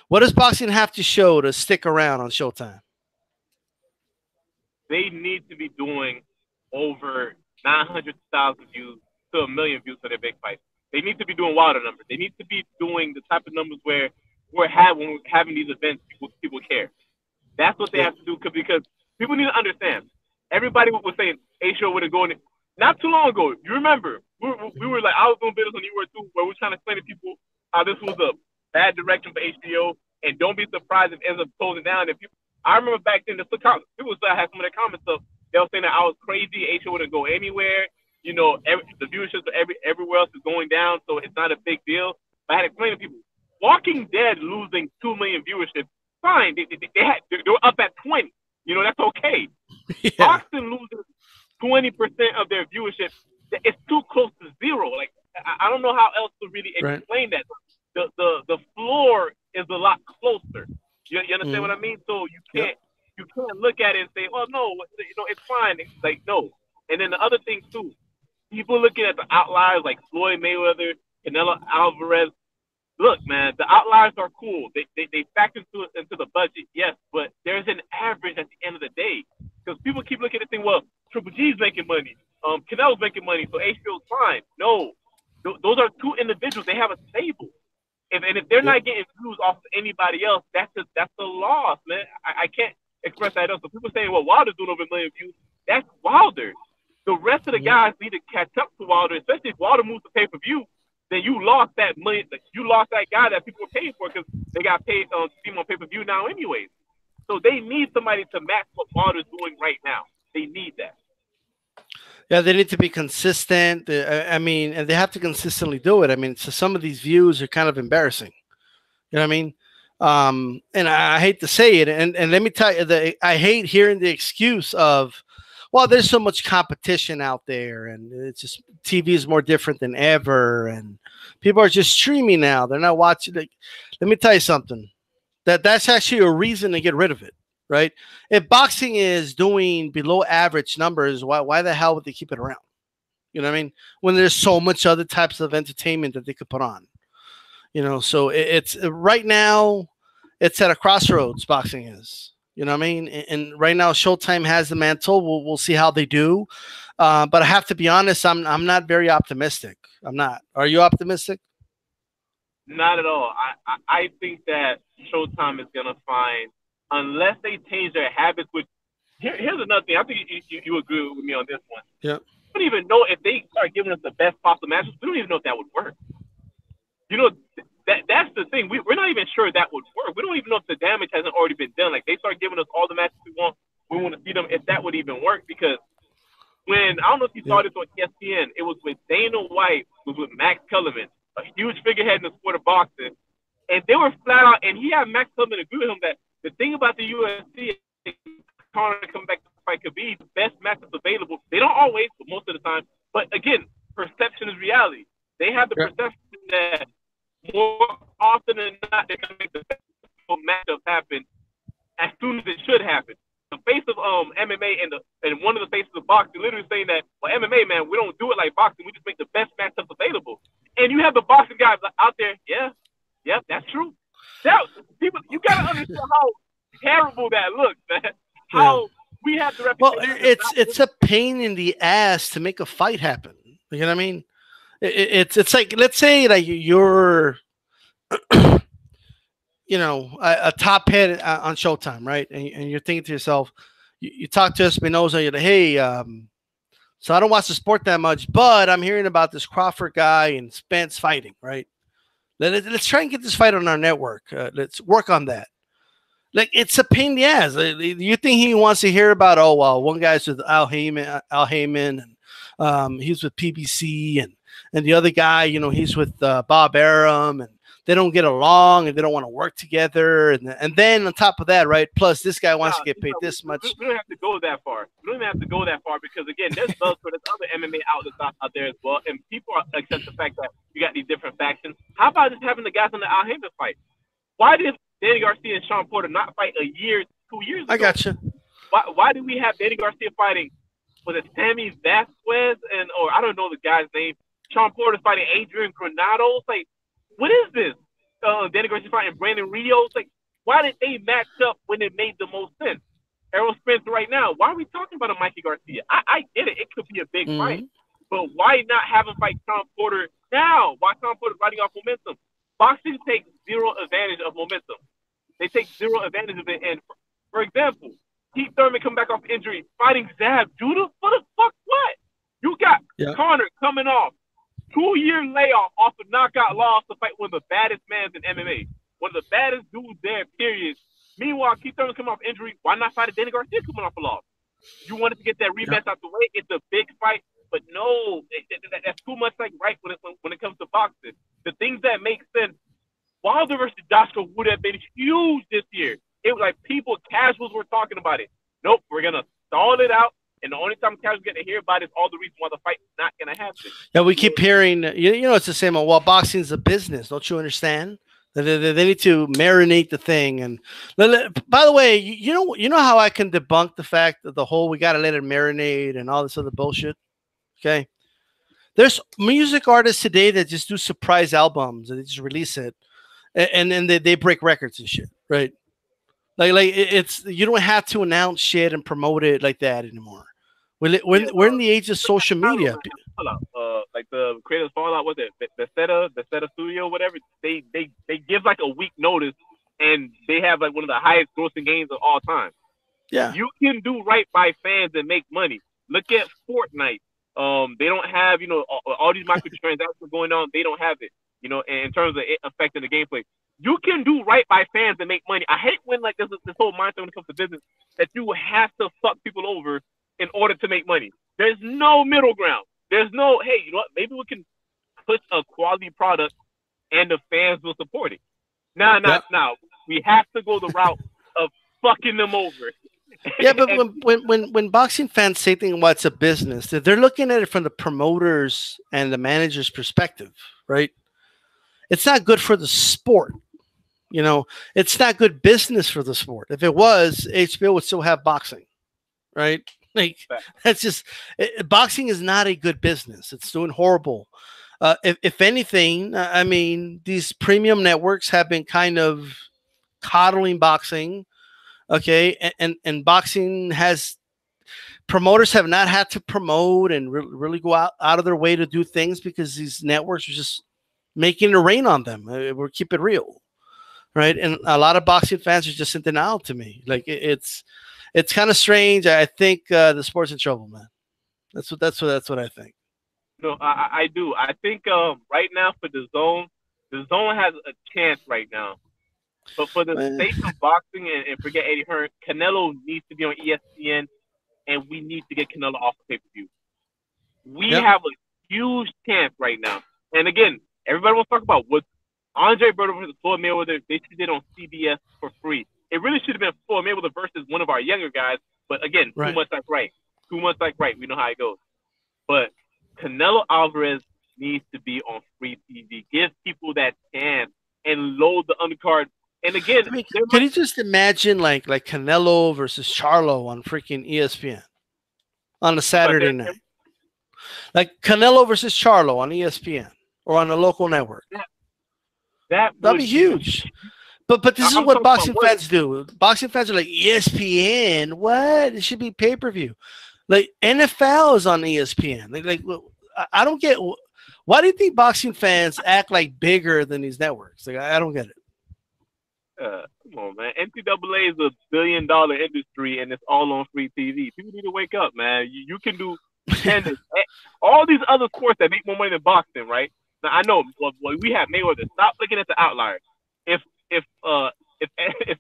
What does boxing have to show to stick around on Showtime? They need to be doing over 900,000 views to a million views for their big fights. They need to be doing wilder numbers. They need to be doing the type of numbers where when we're having these events, people care. That's what they Yeah. have to do because people need to understand. Everybody was saying HBO would have gone in. Not too long ago, you remember, we were like, I was doing videos on you were too, where we're trying to explain to people how this was a bad direction for HBO, and don't be surprised if it ends up closing down. And people, I remember back then, people still had some of their comments up. They were saying that I was crazy, HBO wouldn't go anywhere. You know, the viewership everywhere else is going down, so it's not a big deal. But I had to explain to people, Walking Dead losing 2 million viewership, fine. They were up at 20. You know, that's okay. Yeah. Boxing loses 20% of their viewership. It's too close to zero. Like I don't know how else to really Right. explain that. The floor is a lot closer. You understand what Mm. I mean? So Yep. you can't look at it and say, oh no, you know, it's fine. It's like no. And then the other thing too, people looking at the outliers like Floyd Mayweather, Canelo Alvarez. Look, man, the outliers are cool. They factor into the budget, yes, but there's an average at the end of the day. Because people keep looking at it and saying, well, Triple G's making money, Canelo's making money, so HBO's fine. No, those are two individuals. They have a stable. If they're Yep. not getting views off of anybody else, that's a loss, man. I can't express that else. So people saying, well, Wilder's doing over a million views. That's Wilder. The rest of the Yep. guys need to catch up to Wilder, especially if Wilder moves to pay per view. Then you lost that money. You lost that guy that people were paying for because they got paid to see him on pay per view now, anyways. So they need somebody to match what Wilder's doing right now. They need that. Yeah, they need to be consistent. I mean, and they have to consistently do it. I mean, so some of these views are kind of embarrassing. You know what I mean? And I hate to say it, and let me tell you that I hate hearing the excuse of, well, there's so much competition out there, and it's just TV is more different than ever, and people are just streaming now. They're not watching. Like, let me tell you something. That's actually a reason to get rid of it, right? If boxing is doing below average numbers, why the hell would they keep it around? You know what I mean? When there's so much other types of entertainment that they could put on, you know. So it's right now, it's at a crossroads. Boxing is, you know what I mean? And right now, Showtime has the mantle. We'll see how they do. But I have to be honest, I'm not very optimistic. I'm not. Are you optimistic? Not at all. I think that Showtime is gonna find unless they change their habits. Which here's another thing. I think you agree with me on this one. Yeah. We don't even know if they start giving us the best possible matches. We don't even know if that would work. You know, that's the thing. We're not even sure that would work. We don't even know if the damage hasn't already been done. Like they start giving us all the matches we want to see them. If that would even work, because when I don't know if you Yeah. saw this on ESPN, it was with Dana White, was with Max Kellerman, a huge figurehead in the sport of boxing, and they were flat out. And he had Max Kellerman agree with him that the thing about the UFC, Conor coming back to fight Khabib, the best matches available. They don't always, but most of the time. But again, perception is reality. They have the Yeah. perception that more often than not, they're going to make the best matchup happen as soon as it should happen. The face of MMA and one of the faces of boxing literally saying that, well, MMA, man, we don't do it like boxing. We just make the best matchups available. And you have the boxing guys out there, yeah, that's true. That, people, you got to understand how terrible that looks, man. Yeah. How we have the Well, reputation. it's a pain in the ass to make a fight happen. You know what I mean? It's like, let's say like you're you know a top head on Showtime, right? And you're thinking to yourself, you talk to Espinoza, you're like, hey, so I don't watch the sport that much, but I'm hearing about this Crawford guy and Spence fighting, right? Let's try and get this fight on our network. Let's work on that. Like, it's a pain in the ass. You think he wants to hear about, oh well, one guy's with Al Heyman, and he's with PBC, and the other guy, you know, he's with Bob Arum, and they don't get along, and they don't want to work together, and then on top of that, right? Plus, this guy wants to get paid this much. We don't have to go that far. We don't even have to go that far because again, there's Bellator, there's other MMA outlets out there as well, and people accept the fact that You got these different factions. How about just having the guys in the Al Haymon fight? Why did Danny Garcia and Sean Porter not fight a year, 2 years I ago? got you. Why did we have Danny Garcia fighting with a Sammy Vasquez or I don't know the guy's name? Sean Porter fighting Adrian Granados. Like, what is this? Danny Garcia fighting Brandon Rios. Like, why did they match up when it made the most sense? Errol Spence right now. Why are we talking about a Mikey Garcia? I get it. It could be a big fight. But why not have him fight Sean Porter now? Why Sean Porter riding off momentum? Boxing takes zero advantage of momentum. They take zero advantage of it. And for example, Keith Thurman come back off injury, fighting Zab Judah? For the fuck what? You got Connor coming off 2-year layoff off a knockout loss to fight one of the baddest men in MMA. One of the baddest dudes there, period. Meanwhile, Keith Thurman coming off injury. Why not fight a Danny Garcia coming off a loss? You wanted to get that rematch out the way. It's a big fight. But no, that's too much like right when it comes to boxing. The things that make sense, Wilder versus Joshua would have been huge this year. It was like people, casuals were talking about it. Nope, we're going to stall it out. And the only time casuals get to hear about it is all the reasons why the fight's not going to happen. Yeah, we keep hearing, you know, it's the same. Well, boxing's a business. Don't you understand? They need to marinate the thing. And by the way, you know how I can debunk the fact that the whole we got to let it marinate and all this other bullshit? Okay. There's music artists today that just do surprise albums and they just release it and then they break records and shit. Right. Like it's, you don't have to announce shit and promote it like that anymore. We're in the age of social media. Like the Creators Fallout, what's it? The Studio, whatever. They give like a week notice and they have like one of the highest grossing games of all time. Yeah. You can do right by fans and make money. Look at Fortnite. They don't have, you know, all these microtransactions going on. They don't have it, you know, in terms of it affecting the gameplay. You can do right by fans and make money. I hate when like this whole mindset when it comes to business that you have to fuck people over in order to make money. There's no middle ground. There's no, hey, you know what? Maybe we can push a quality product and the fans will support it. Now. We have to go the route of fucking them over. Yeah, but when boxing fans say things about it's a business, they're looking at it from the promoters and the manager's perspective, right? It's not good for the sport. You know, it's not good business for the sport. If it was, HBO would still have boxing, right? Like that's just boxing is not a good business. It's doing horrible. If anything, I mean, these premium networks have been kind of coddling boxing. Okay, and boxing has promoters have not had to promote and really go out of their way to do things because these networks are just making it rain on them. We'll keep it real, right? And a lot of boxing fans are just in denial to me. Like it's kind of strange. I think the sport's in trouble, man. That's what I think. No, I do. I think right now for the zone has a chance right now. But for the sake of boxing and forget Eddie Hearn, Canelo needs to be on ESPN, and we need to get Canelo off the pay-per-view. We have a huge chance right now. And again, everybody wants to talk about what Andre Berto versus Floyd Mayweather, they should did on CBS for free. It really should have been Floyd Mayweather versus one of our younger guys. But again, too much like right. Too much like right. We know how it goes. But Canelo Alvarez needs to be on free TV. Give people that chance and load the undercard. And again, I mean, can you just imagine like Canelo versus Charlo on freaking ESPN on a Saturday night? Like Canelo versus Charlo on ESPN or on a local network. That'd be huge. But this is what boxing fans do. Boxing fans are like, ESPN? What? It should be pay-per-view. Like NFL is on ESPN. Like I don't get. Why do you think boxing fans act like bigger than these networks? Like I don't get it. Come on, man. NCAA is $1 billion industry, and it's all on free TV. People need to wake up, man. You can do tennis, all these other sports that make more money than boxing, right? Now I know we have Mayweather. Stop looking at the outliers. If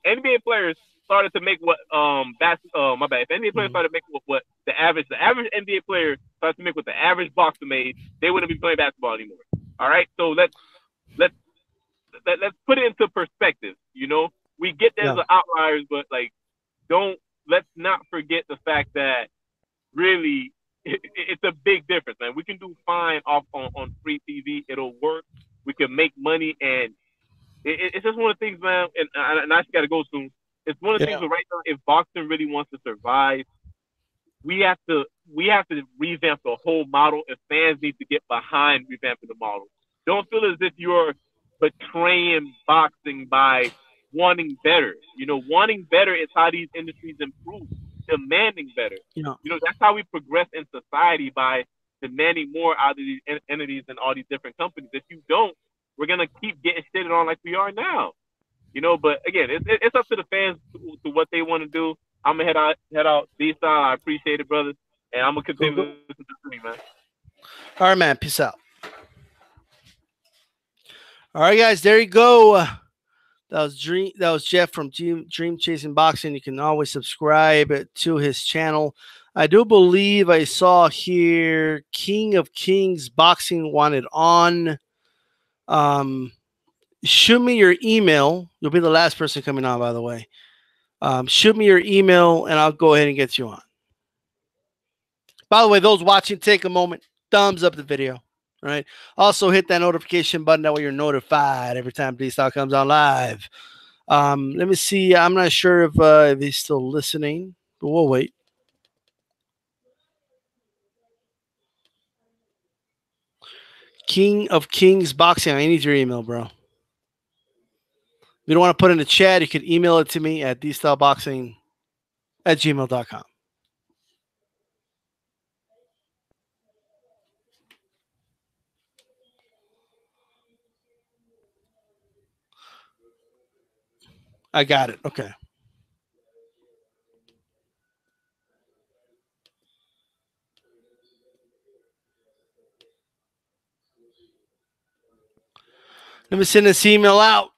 NBA players started to make what my bad. If NBA players started to make what the average NBA player started to make what the average boxer made, they wouldn't be playing basketball anymore. All right, so let's put it into perspective. You know, we get there's the outliers, but like, let's not forget the fact that really it's a big difference, man. We can do fine off on free TV. It'll work. We can make money, and it's just one of the things, man. And I just got to go soon. It's one of the things Yeah. where right now, if boxing really wants to survive, we have to revamp the whole model, and fans need to get behind revamping the model. Don't feel as if you're betraying boxing by wanting better. Wanting better is how these industries improve. Demanding better. You know. That's how we progress in society, by demanding more out of these entities and all these different companies. If you don't, we're gonna keep getting shitted on like we are now. But again, it's up to the fans to what they want to do. I'm gonna head out this style. I appreciate it, brother, and I'm gonna Go, continue go. to listen to the stream, man. All right, man. Peace out. All right, guys. There you go. That was Dream. That was Jeff from Dream Chasing Boxing. You can always subscribe to his channel. I do believe I saw here King of Kings Boxing wanted on. Um, Shoot me your email. You'll be the last person coming on, by the way. Shoot me your email, and I'll go ahead and get you on. By the way, those watching, take a moment, thumbs up the video. Right. Also, hit that notification button. That way, you're notified every time D-Style comes on live. Let me see. I'm not sure if he's still listening, but we'll wait. King of Kings Boxing. I need your email, bro. If you don't want to put in the chat, you can email it to me at dstyleboxing@gmail.com. I got it. Okay. Let me send this email out.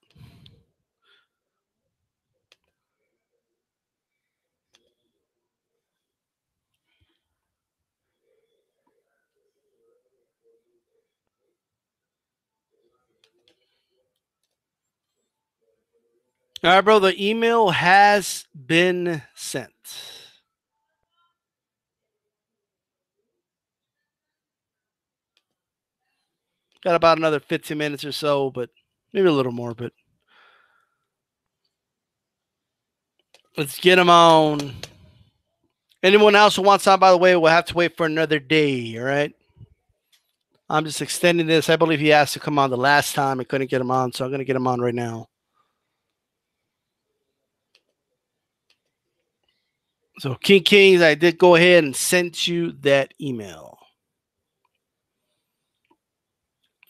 All right, bro. The email has been sent. Got about another 15 minutes or so, but maybe a little more. But let's get them on. Anyone else who wants on, by the way, will have to wait for another day. All right. I'm just extending this. I believe he asked to come on the last time. I couldn't get him on, so I'm going to get him on right now. So, King Kings, I did go ahead and send you that email.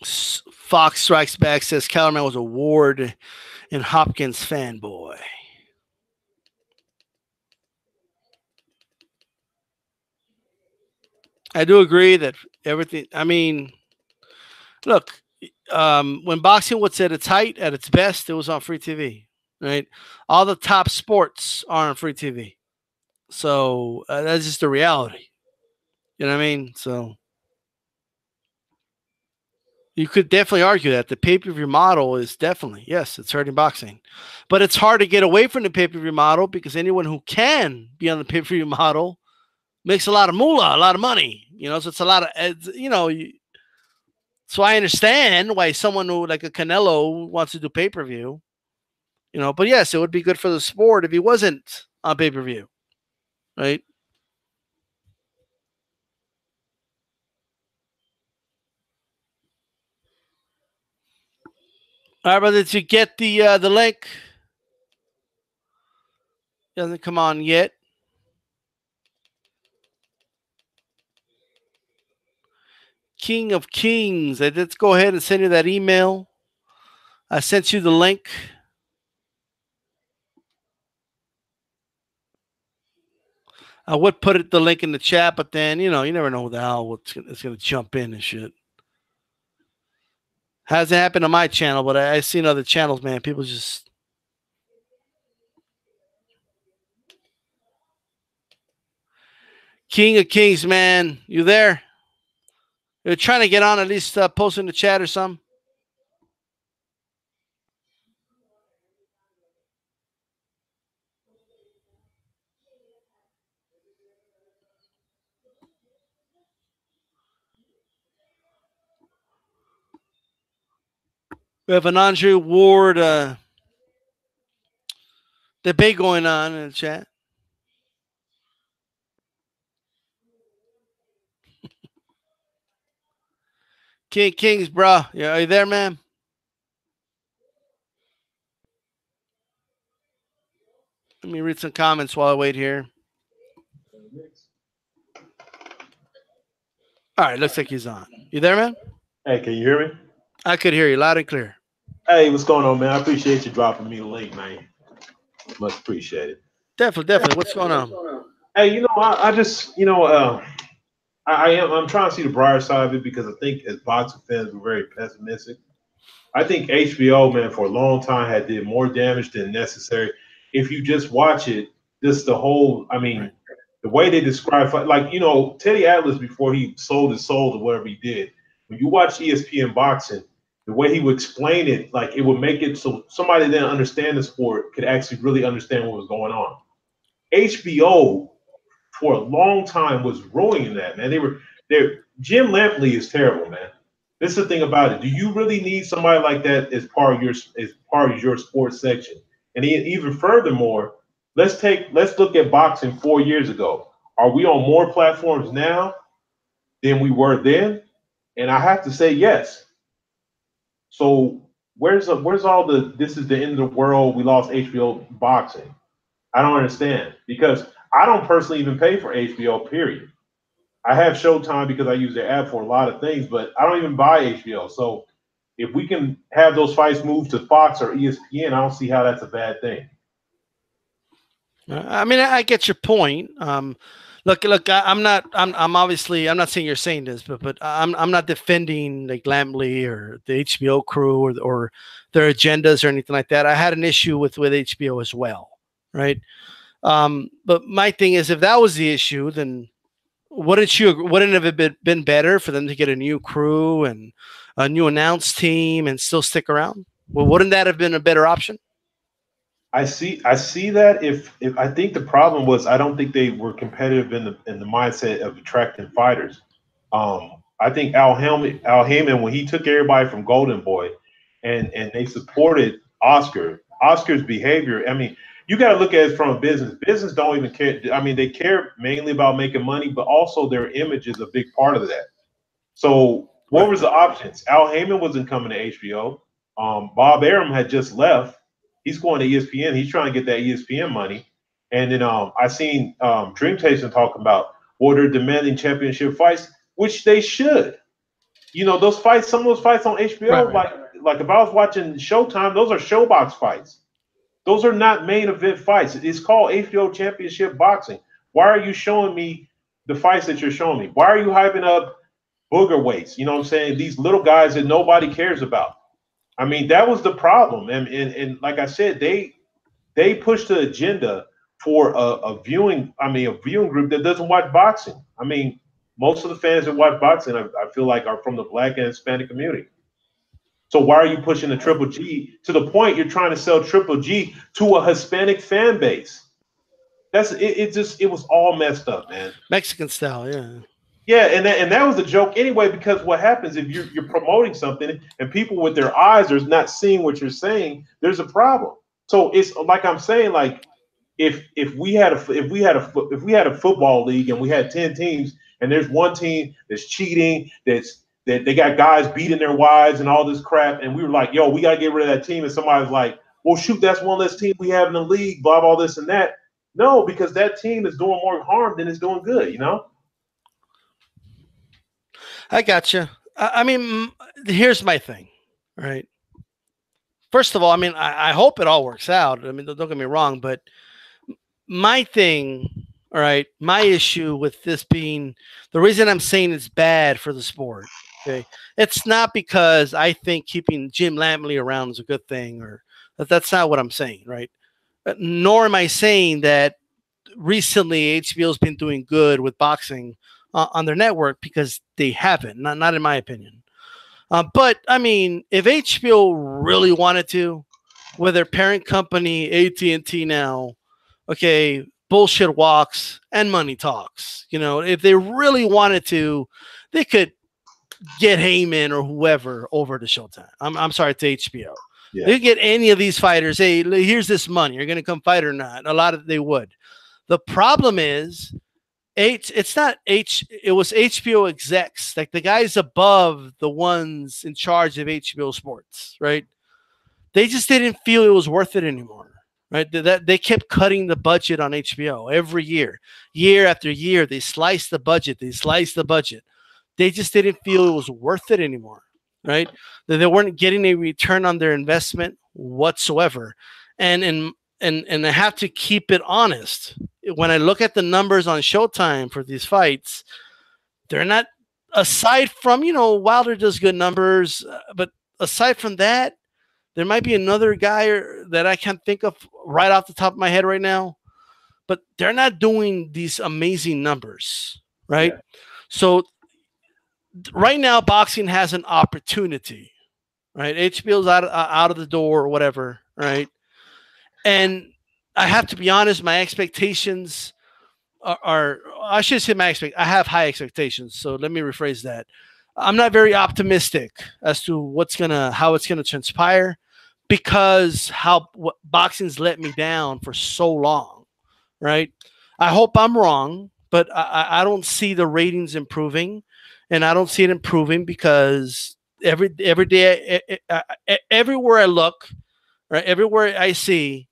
Fox Strikes Back says Kellerman was a Ward and Hopkins fanboy. I do agree that everything. I mean, look, when boxing was at its height, at its best, it was on free TV, right? All the top sports are on free TV, so that's just the reality. You know what I mean? So you could definitely argue that the pay-per-view model is definitely, yes, it's hurting boxing. But it's hard to get away from the pay-per-view model because anyone who can be on the pay-per-view model makes a lot of moolah, a lot of money. So it's a lot of, so I understand why someone who like a Canelo wants to do pay-per-view, but yes, it would be good for the sport if he wasn't on pay-per-view, right? All right, brother, did you get the link? It hasn't come on yet. King of Kings. Let's go ahead and send you that email. I sent you the link. I would put the link in the chat, but then, you never know who the hell it's going to jump in and shit. Hasn't happened on my channel, but I've seen other channels, man. People just. King of Kings, man. You there? You're trying to get on, at least post in the chat or something. We have an Andre Ward debate going on in the chat. Kings, bro. Yeah, are you there, man? Let me read some comments while I wait here. All right, looks like he's on. You there, man? Hey, can you hear me? I could hear you loud and clear. Hey, what's going on, man? I appreciate you dropping me the link, man. Much appreciated. Definitely, definitely. What's going on? Hey, I just, I'm trying to see the brighter side of it because I think as boxing fans, we're very pessimistic. I think HBO, man, for a long time had did more damage than necessary. If you just watch it, just the whole, I Right. mean, the way they describe, like, Teddy Atlas before he sold his soul to whatever he did. When you watch ESPN boxing, the way he would explain it, like it would make it so somebody that didn't understand the sport could actually really understand what was going on. HBO for a long time was ruining that, man. Jim Lampley is terrible, man. This is the thing about it. Do you really need somebody like that as part of your sports section? And even furthermore, let's look at boxing 4 years ago. Are we on more platforms now than we were then? And I have to say yes. So where's all the this is the end of the world? We lost HBO boxing. I don't understand because I don't personally even pay for HBO. Period. I have Showtime because I use their app for a lot of things, but I don't even buy HBO. So if we can have those fights move to Fox or ESPN, I don't see how that's a bad thing. I mean, I get your point. Look. I'm not. I'm obviously. I'm not saying you're saying this, but I'm not defending like Lamley or the HBO crew or their agendas or anything like that. I had an issue with HBO as well, right? But my thing is, if that was the issue, then wouldn't it have been better for them to get a new crew and a new announce team and still stick around? Well, wouldn't that have been a better option? I see that if I think the problem was I don't think they were competitive in the mindset of attracting fighters. I think Al Heyman when he took everybody from Golden Boy and they supported Oscar's behavior. I mean, you got to look at it from a business. Business don't even care. I mean, they care mainly about making money, but also their image is a big part of that. So what Right. was the options? Al Heyman wasn't coming to HBO. Bob Arum had just left. He's going to ESPN. He's trying to get that ESPN money. And then I seen Dream Chasing talking about well, they're demanding championship fights, which they should. Those fights, some of those fights on HBO, Right. like if I was watching Showtime, those are showbox fights. Those are not main event fights. It's called HBO Championship Boxing. Why are you showing me the fights that you're showing me? Why are you hyping up booger weights? You know what I'm saying? These little guys that nobody cares about. I mean, that was the problem. And like I said, they pushed the agenda for a viewing group that doesn't watch boxing. I mean, most of the fans that watch boxing, I feel like, are from the Black and Hispanic community. So why are you pushing the Triple G to the point you're trying to sell Triple G to a Hispanic fan base? It was all messed up, man. Mexican style, yeah. Yeah, and that was a joke anyway, because what happens if you're promoting something and people with their eyes are not seeing what you're saying, there's a problem. So it's like I'm saying, like if we had a football league and we had 10 teams and there's one team that's cheating, that they got guys beating their wives and all this crap, and we were like, yo, we gotta get rid of that team, and somebody's like, well, shoot, that's one less team we have in the league, blah blah this and that. No, because that team is doing more harm than it's doing good. I gotcha. I mean, here's my thing, right? First of all, I mean, I hope it all works out. I mean, don't get me wrong, but my thing, all right, my issue with this being the reason I'm saying it's bad for the sport. Okay, it's not because I think keeping Jim Lampley around is a good thing, or that's not what I'm saying, right? Nor am I saying that recently HBO's been doing good with boxing on their network because they haven't. Not in my opinion. But I mean, if HBO really wanted to, with their parent company AT&T now, okay, bullshit walks and money talks. If they really wanted to, they could get Heyman or whoever over to Showtime. I'm sorry, to HBO. Yeah. They could get any of these fighters. Hey, here's this money. You're going to come fight or not? A lot of they would. The problem is it's not it was HBO execs, like the guys above the ones in charge of HBO Sports, right? They just didn't feel it was worth it anymore. Right? That they kept cutting the budget on HBO every year. Year after year, they sliced the budget, they just didn't feel it was worth it anymore, right? That they weren't getting a return on their investment whatsoever. And I have to keep it honest. When I look at the numbers on Showtime for these fights, they're not, aside from, Wilder does good numbers, but aside from that, there might be another guy that I can't think of right off the top of my head right now, but they're not doing these amazing numbers, right? Yeah. So right now, boxing has an opportunity, right? HBO's out of the door or whatever, right? And I have to be honest, my expectations are I should say I have high expectations. So let me rephrase that. I'm not very optimistic as to how it's gonna transpire, because what boxing's let me down for so long, right? I hope I'm wrong, but I don't see the ratings improving, and I don't see it improving because every day, everywhere I look, right, everywhere I see,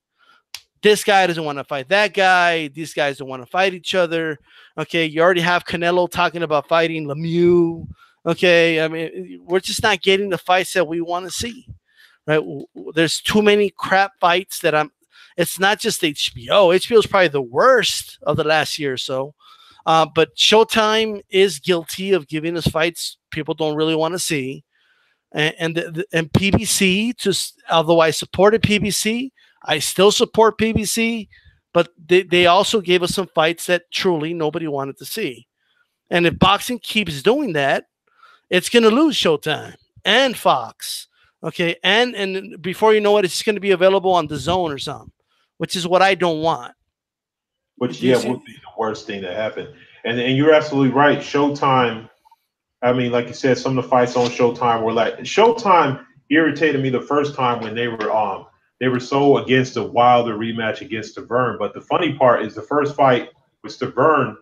this guy doesn't want to fight that guy. These guys don't want to fight each other. Okay, you already have Canelo talking about fighting Lemieux. Okay, I mean, we're just not getting the fights that we want to see. Right? There's too many crap fights that It's not just HBO. HBO is probably the worst of the last year or so. But Showtime is guilty of giving us fights people don't really want to see, and PBC. Although I supported PBC, I still support PBC, but they also gave us some fights that truly nobody wanted to see. And if boxing keeps doing that, it's going to lose Showtime and Fox. Okay, and before you know it, it's going to be available on the Zone or something, which is what I don't want. Which would be the worst thing to happen. And you're absolutely right. Showtime. I mean, like you said, some of the fights on Showtime were like Showtime irritated me the first time when they were so against the Wilder rematch against Taverne. But the funny part is the first fight with Taverne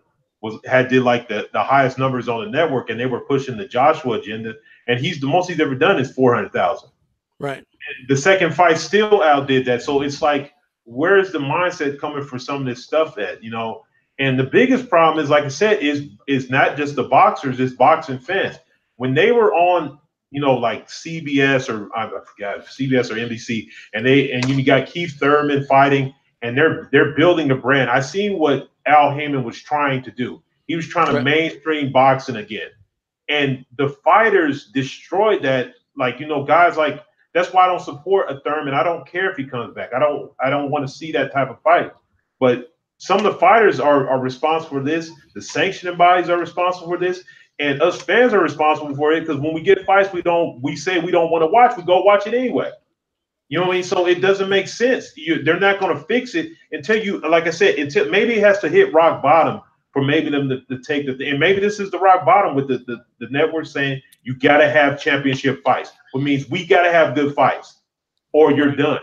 did like the highest numbers on the network, and they were pushing the Joshua agenda, and he's the most he's ever done is 400,000. Right. The second fight still outdid that. So it's like, where's the mindset coming for some of this stuff at, And the biggest problem is, like I said, is not just the boxers, it's boxing fans. When they were on, like CBS or I forgot, CBS or NBC, and you got Keith Thurman fighting, and they're building a brand. I seen what Al Heyman was trying to do. He was trying to mainstream boxing again. And the fighters destroyed that. Like, guys like, that's why I don't support a Thurman. I don't care if he comes back. I don't want to see that type of fight. But some of the fighters are responsible for this. The sanctioning bodies are responsible for this, and us fans are responsible for it, because when we get fights we say we don't want to watch, we go watch it anyway. You know what I mean? So it doesn't make sense. They're not going to fix it until like I said, until maybe it has to hit rock bottom for maybe them to take and maybe this is the rock bottom with the network saying you got to have championship fights, which means we got to have good fights or you're done.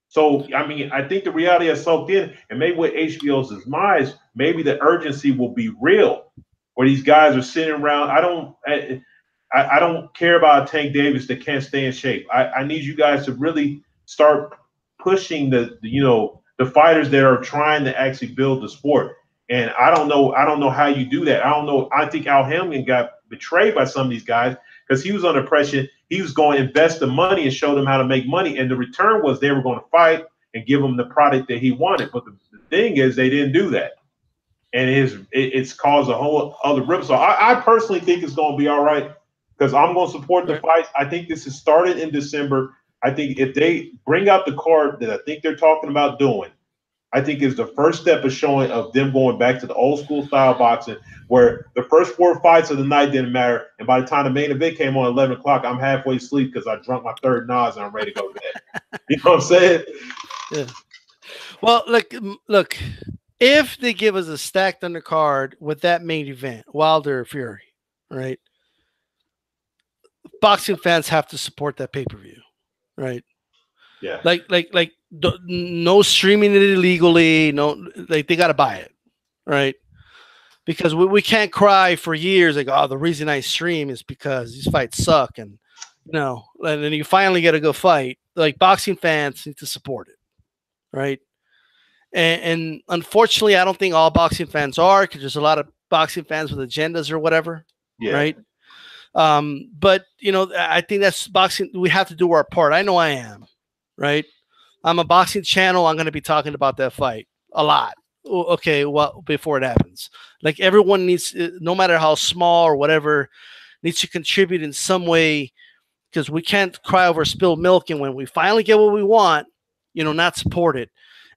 So, I mean, I think the reality has soaked in, and maybe with HBO's demise, maybe the urgency will be real, where these guys are sitting around. I don't care about Tank Davis that can't stay in shape. I need you guys to really start pushing the fighters that are trying to actually build the sport. And I don't know how you do that. I think Al Heyman got betrayed by some of these guys, because he was under pressure. He was going to invest the money and show them how to make money. And the return was they were going to fight and give him the product that he wanted. But the thing is, they didn't do that. And it's caused a whole other rip. So I personally think it's going to be all right, because I'm going to support the fights. I think this has started in December. I think if they bring out the card that I think they're talking about doing, I think is the first step of showing of them going back to the old school style boxing, where the first 4 fights of the night didn't matter. And by the time the main event came on 11 o'clock, I'm halfway asleep because I drunk my third Nas and I'm ready to go to bed. You know what I'm saying? Yeah. Well, look, if they give us a stacked undercard with that main event, Wilder Fury, right? boxing fans have to support that pay-per-view, right? Yeah. No streaming it illegally. No, like they got to buy it, right? Because we can't cry for years like, oh, the reason I stream is because these fights suck, and and then you finally get a good fight. Like boxing fans need to support it, right? And unfortunately, I don't think all boxing fans are, because there's a lot of boxing fans with agendas or whatever, Yeah. right? But I think that's boxing. We have to do our part. I know I am, right? I'm a boxing channel. I'm going to be talking about that fight a lot. Okay, well, before it happens, like everyone needs, no matter how small or whatever, needs to contribute in some way, because we can't cry over spilled milk. And when we finally get what we want, not support it.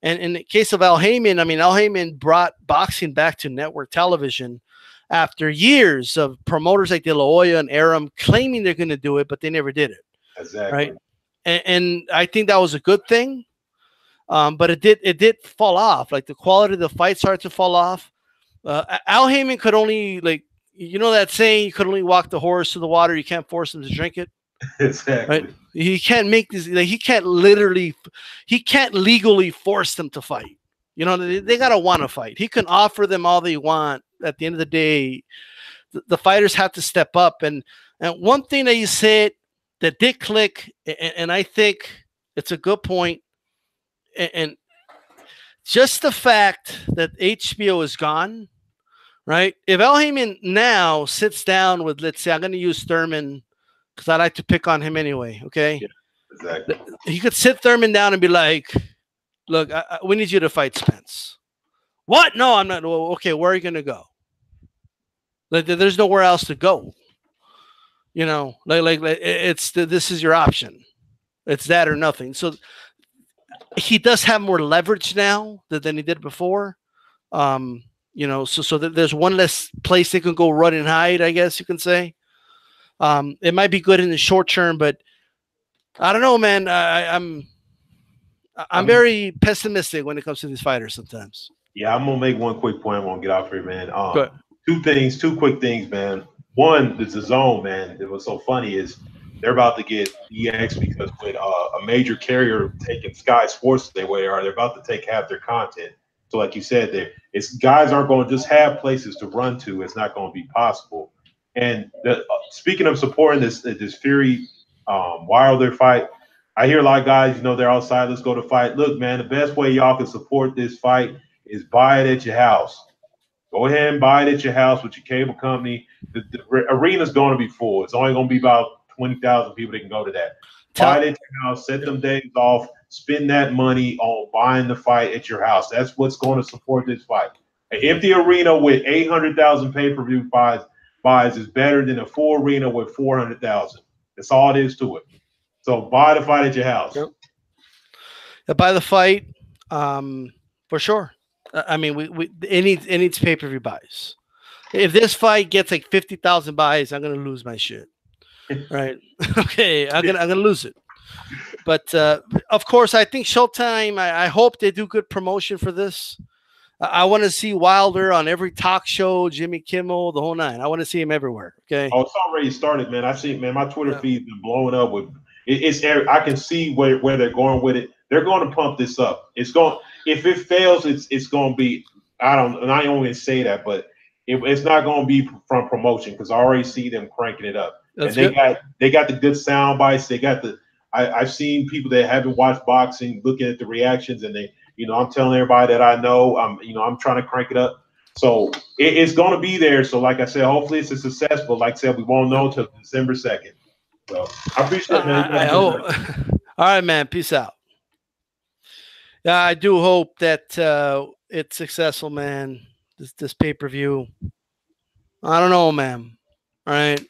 And in the case of Al Heyman, I mean, Al Heyman brought boxing back to network television after years of promoters like De La Hoya and Arum claiming they're going to do it, but they never did it. Exactly. Right. And I think that was a good thing. But it did fall off. Like the quality of the fight started to fall off. Al Heyman could only, like, that saying, you could only walk the horse to the water. You can't force him to drink it. Exactly. Right? He can't make this. Like, he can't legally force them to fight. They gotta want to fight. He can offer them all they want. At the end of the day, the fighters have to step up. And one thing that you said that did click, and I think it's a good point. And just the fact that HBO is gone, right? If Al Heyman now sits down with, let's say, I'm going to use Thurman because I like to pick on him anyway, okay? Yeah, exactly. He could sit Thurman down and be like, look, we need you to fight Spence. What? No, I'm not. Well, okay, where are you going to go? Like, there's nowhere else to go. This is your option. It's that or nothing. So he does have more leverage now than he did before. So there's one less place they can go run and hide, I guess you can say. It might be good in the short term, but I don't know, man. I'm very pessimistic when it comes to these fighters sometimes. Yeah, I'm gonna make one quick point. I'm gonna get off here, man. Two quick things, man. One, the zone, man. It was so funny is they're about to get EX because with a major carrier taking Sky Sports they're about to take half their content. So like you said, guys aren't going to just have places to run to. It's not going to be possible. And speaking of supporting this Fury Wilder fight, I hear a lot of guys, they're outside. Let's go to fight. Look, man, the best way y'all can support this fight is buy it at your house. Go ahead and buy it at your house with your cable company. The arena's going to be full. It's only going to be about 20,000 people that can go to that. Buy it at your house. Set them days off. Spend that money on buying the fight at your house. That's what's going to support this fight. An empty arena with 800,000 pay-per-view buys is better than a full arena with 400,000. That's all it is to it. So buy the fight at your house. Yep. Buy the fight, for sure. I mean, it needs pay-per-view buys. If this fight gets like 50,000 buys, I'm gonna lose my shit. Right? Okay, I'm gonna lose it. But of course, I think Showtime. I hope they do good promotion for this. I want to see Wilder on every talk show, Jimmy Kimmel, the whole nine. I want to see him everywhere. Okay. Oh, it's already started, man. I see, man. My Twitter feed's been blowing up with. I can see where they're going with it. They're going to pump this up. It's going. If it fails, it's going to be. I don't want to say that, but it's not going to be from promotion because I already see them cranking it up. That's and they got the good sound bites. They got the. I've seen people that haven't watched boxing looking at the reactions, and they, I'm telling everybody that I know. I'm trying to crank it up. So it's going to be there. So like I said, hopefully it's a success. But like I said, we won't know until December 2nd. So I appreciate it, man. All right, man. Peace out. Yeah, I do hope that it's successful, man. This pay-per-view. I don't know, man. All right.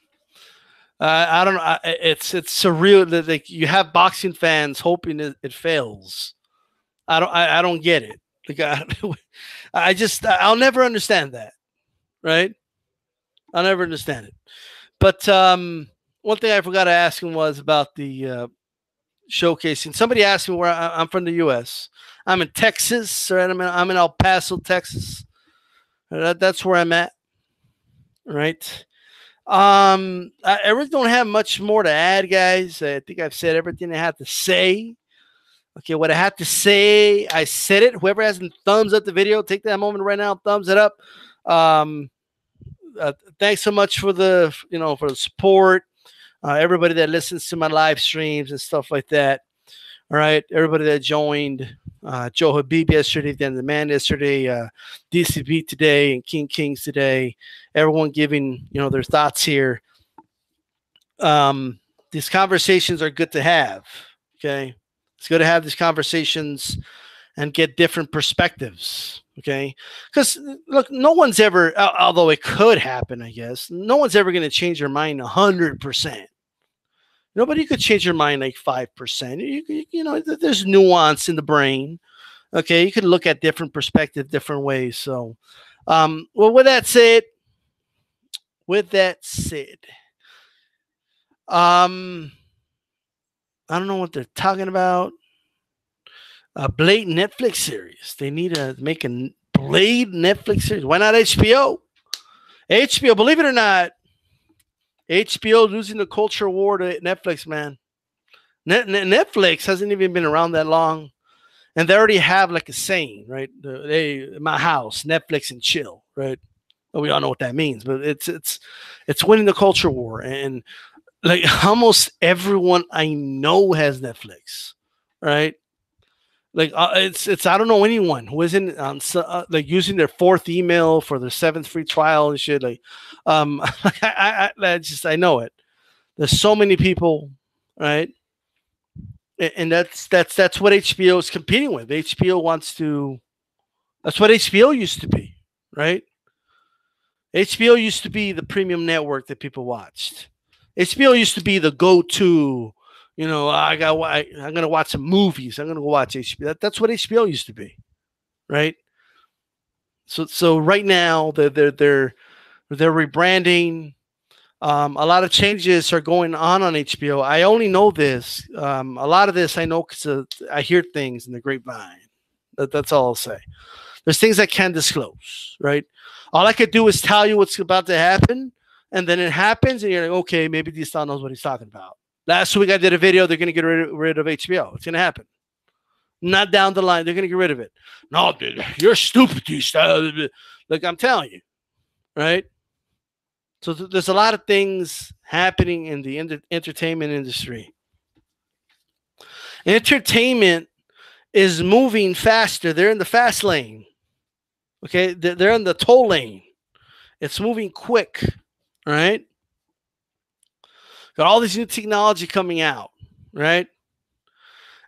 I don't know. It's surreal that like you have boxing fans hoping it fails. I don't get it. Like I'll never understand that. Right? I'll never understand it. But one thing I forgot to ask him was about the showcasing. Somebody asked me where I'm from the U.S. I'm in Texas, right? I'm in El Paso, Texas. That's where I'm at. Right? I really don't have much more to add, guys. I think I've said everything I had to say. Okay, what I had to say, I said it. Whoever hasn't thumbs up the video, take that moment right now, thumbs it up. Um, Thanks so much for the for the support. Everybody that listens to my live streams and stuff like that. All right, everybody that joined, Joe Habib yesterday, then the man yesterday, DCB today, and King Kings today. Everyone giving their thoughts here. These conversations are good to have. Okay, it's good to have these conversations and get different perspectives. Okay, because look, no one's ever, although it could happen, I guess, no one's ever going to change their mind 100%. Nobody could change your mind like 5%. There's nuance in the brain. Okay, you could look at different perspective, different ways. So, well, with that said, um, I don't know what they're talking about. A Blade Netflix series. They need to make a Blade Netflix series. Why not HBO? HBO, believe it or not, HBO losing the culture war to Netflix, man. Netflix hasn't even been around that long, and they already have like a saying, right? My house, Netflix and chill, right? Well, we all know what that means, but it's winning the culture war, and like almost everyone I know has Netflix, right? Like it's I don't know anyone who isn't like using their fourth email for their seventh free trial and shit. Like, I know it. There's so many people, right? And that's what HBO is competing with. HBO wants to. That's what HBO used to be, right? HBO used to be the premium network that people watched. HBO used to be the go-to. I'm gonna watch some movies. I'm gonna go watch HBO. That's what HBO used to be, right? So right now they're rebranding. A lot of changes are going on HBO. I only know this. A lot of this I know because I hear things in the grapevine. That's all I'll say. There's things I can't disclose, right? All I could do is tell you what's about to happen, and then it happens, and you're like, okay, maybe this guy knows what he's talking about. Last week I did a video. They're going to get rid of HBO. It's going to happen. Not down the line. They're going to get rid of it. No, dude, you're stupid. Like I'm telling you, right? So there's a lot of things happening in the entertainment industry. Entertainment is moving faster. They're in the fast lane. Okay, they're in the toll lane. It's moving quick, right? Got all this new technology coming out, right?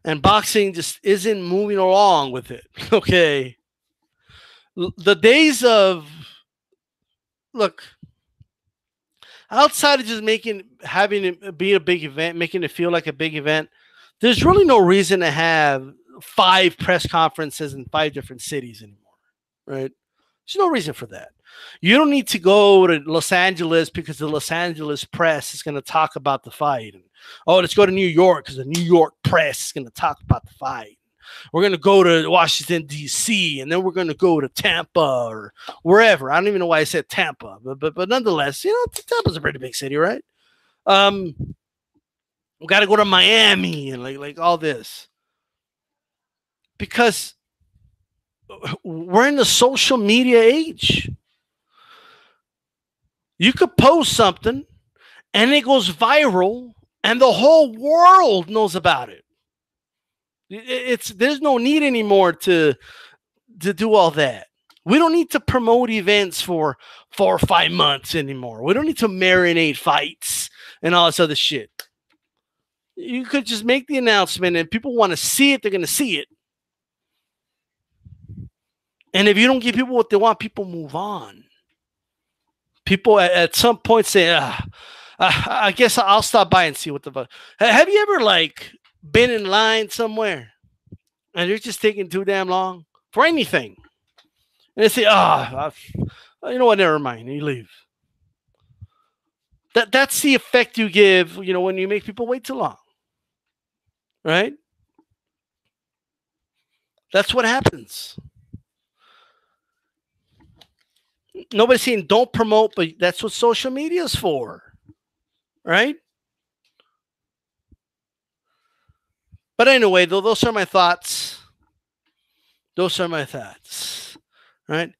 And boxing just isn't moving along with it. Okay. The days of look, outside of just having it be a big event, making it feel like a big event, there's really no reason to have 5 press conferences in 5 different cities anymore, right? There's no reason for that. You don't need to go to Los Angeles because the Los Angeles press is going to talk about the fight. And, let's go to New York because the New York press is going to talk about the fight. We're going to go to Washington, D.C., and then we're going to go to Tampa or wherever. I don't even know why I said Tampa, but nonetheless, Tampa's a pretty big city, right? We got to go to Miami and like all this. Because we're in the social media age. You could post something and it goes viral and the whole world knows about it. There's no need anymore to do all that. We don't need to promote events for 4 or 5 months anymore. We don't need to marinate fights and all this other shit. You could just make the announcement and people want to see it, they're going to see it. And if you don't give people what they want, people move on. People at some point say, I guess I'll stop by and see what the fuck. Have you ever been in line somewhere and you're just taking too damn long for anything? And they say, you know what, never mind. And you leave. That's the effect you give, when you make people wait too long. Right? That's what happens. Nobody's saying don't promote, but that's what social media is for, right? But anyway, those are my thoughts. Those are my thoughts, right?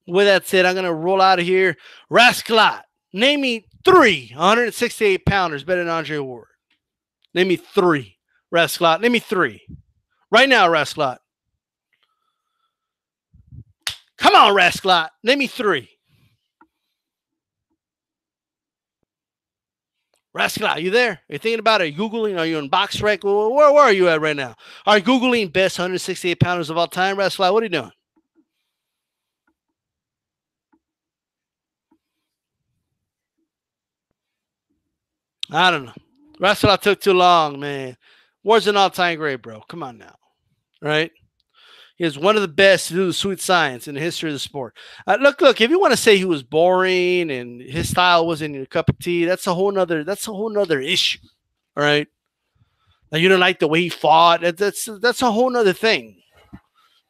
With that said, I'm going to roll out of here. Rascalat, name me 3 168 pounders better than Andre Ward. Name me 3. Rascalat, name me 3. Right now, Rascalat. Come on, Rascalat. Name me 3. Rascalat, you there? Are you thinking about it? Are you Googling? Are you on BoxRec? Where are you at right now? Are you Googling best 168 pounders of all time, Rascalat? What are you doing? I don't know. Rascalat took too long, man. Ward's an all-time great, bro. Come on now. Right? He is one of the best to do the sweet science in the history of the sport. Look. If you want to say he was boring and his style wasn't your cup of tea, that's a whole nother issue. All right. Now, you don't like the way he fought. That's a whole nother thing.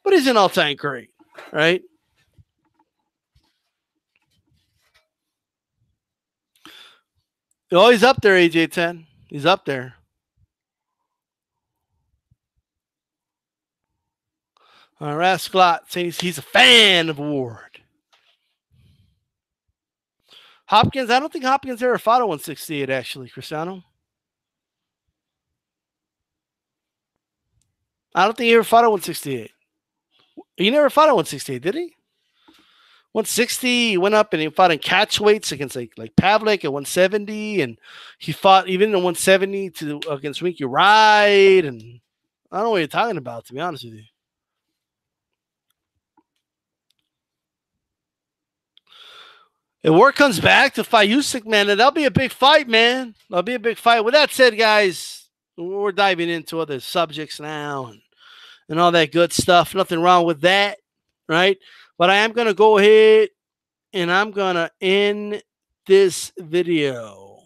But he's an all-time great, right? Oh, he's up there, AJ10. He's up there. Rascalat saying he's a fan of Ward. Hopkins, I don't think Hopkins ever fought a 168, actually, Cristiano. I don't think he ever fought a 168. He never fought a 168, did he? 160, he went up and he fought in catch weights against like Pavlik at 170, and he fought even in 170 against Winky Wright, and I don't know what you're talking about, to be honest with you. If Ward comes back to fight Usyk, man, that'll be a big fight, man. That'll be a big fight. With that said, guys, we're diving into other subjects now and all that good stuff. Nothing wrong with that, right? But I am going to go ahead and I'm going to end this video.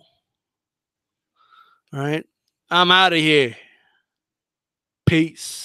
All right? I'm out of here. Peace.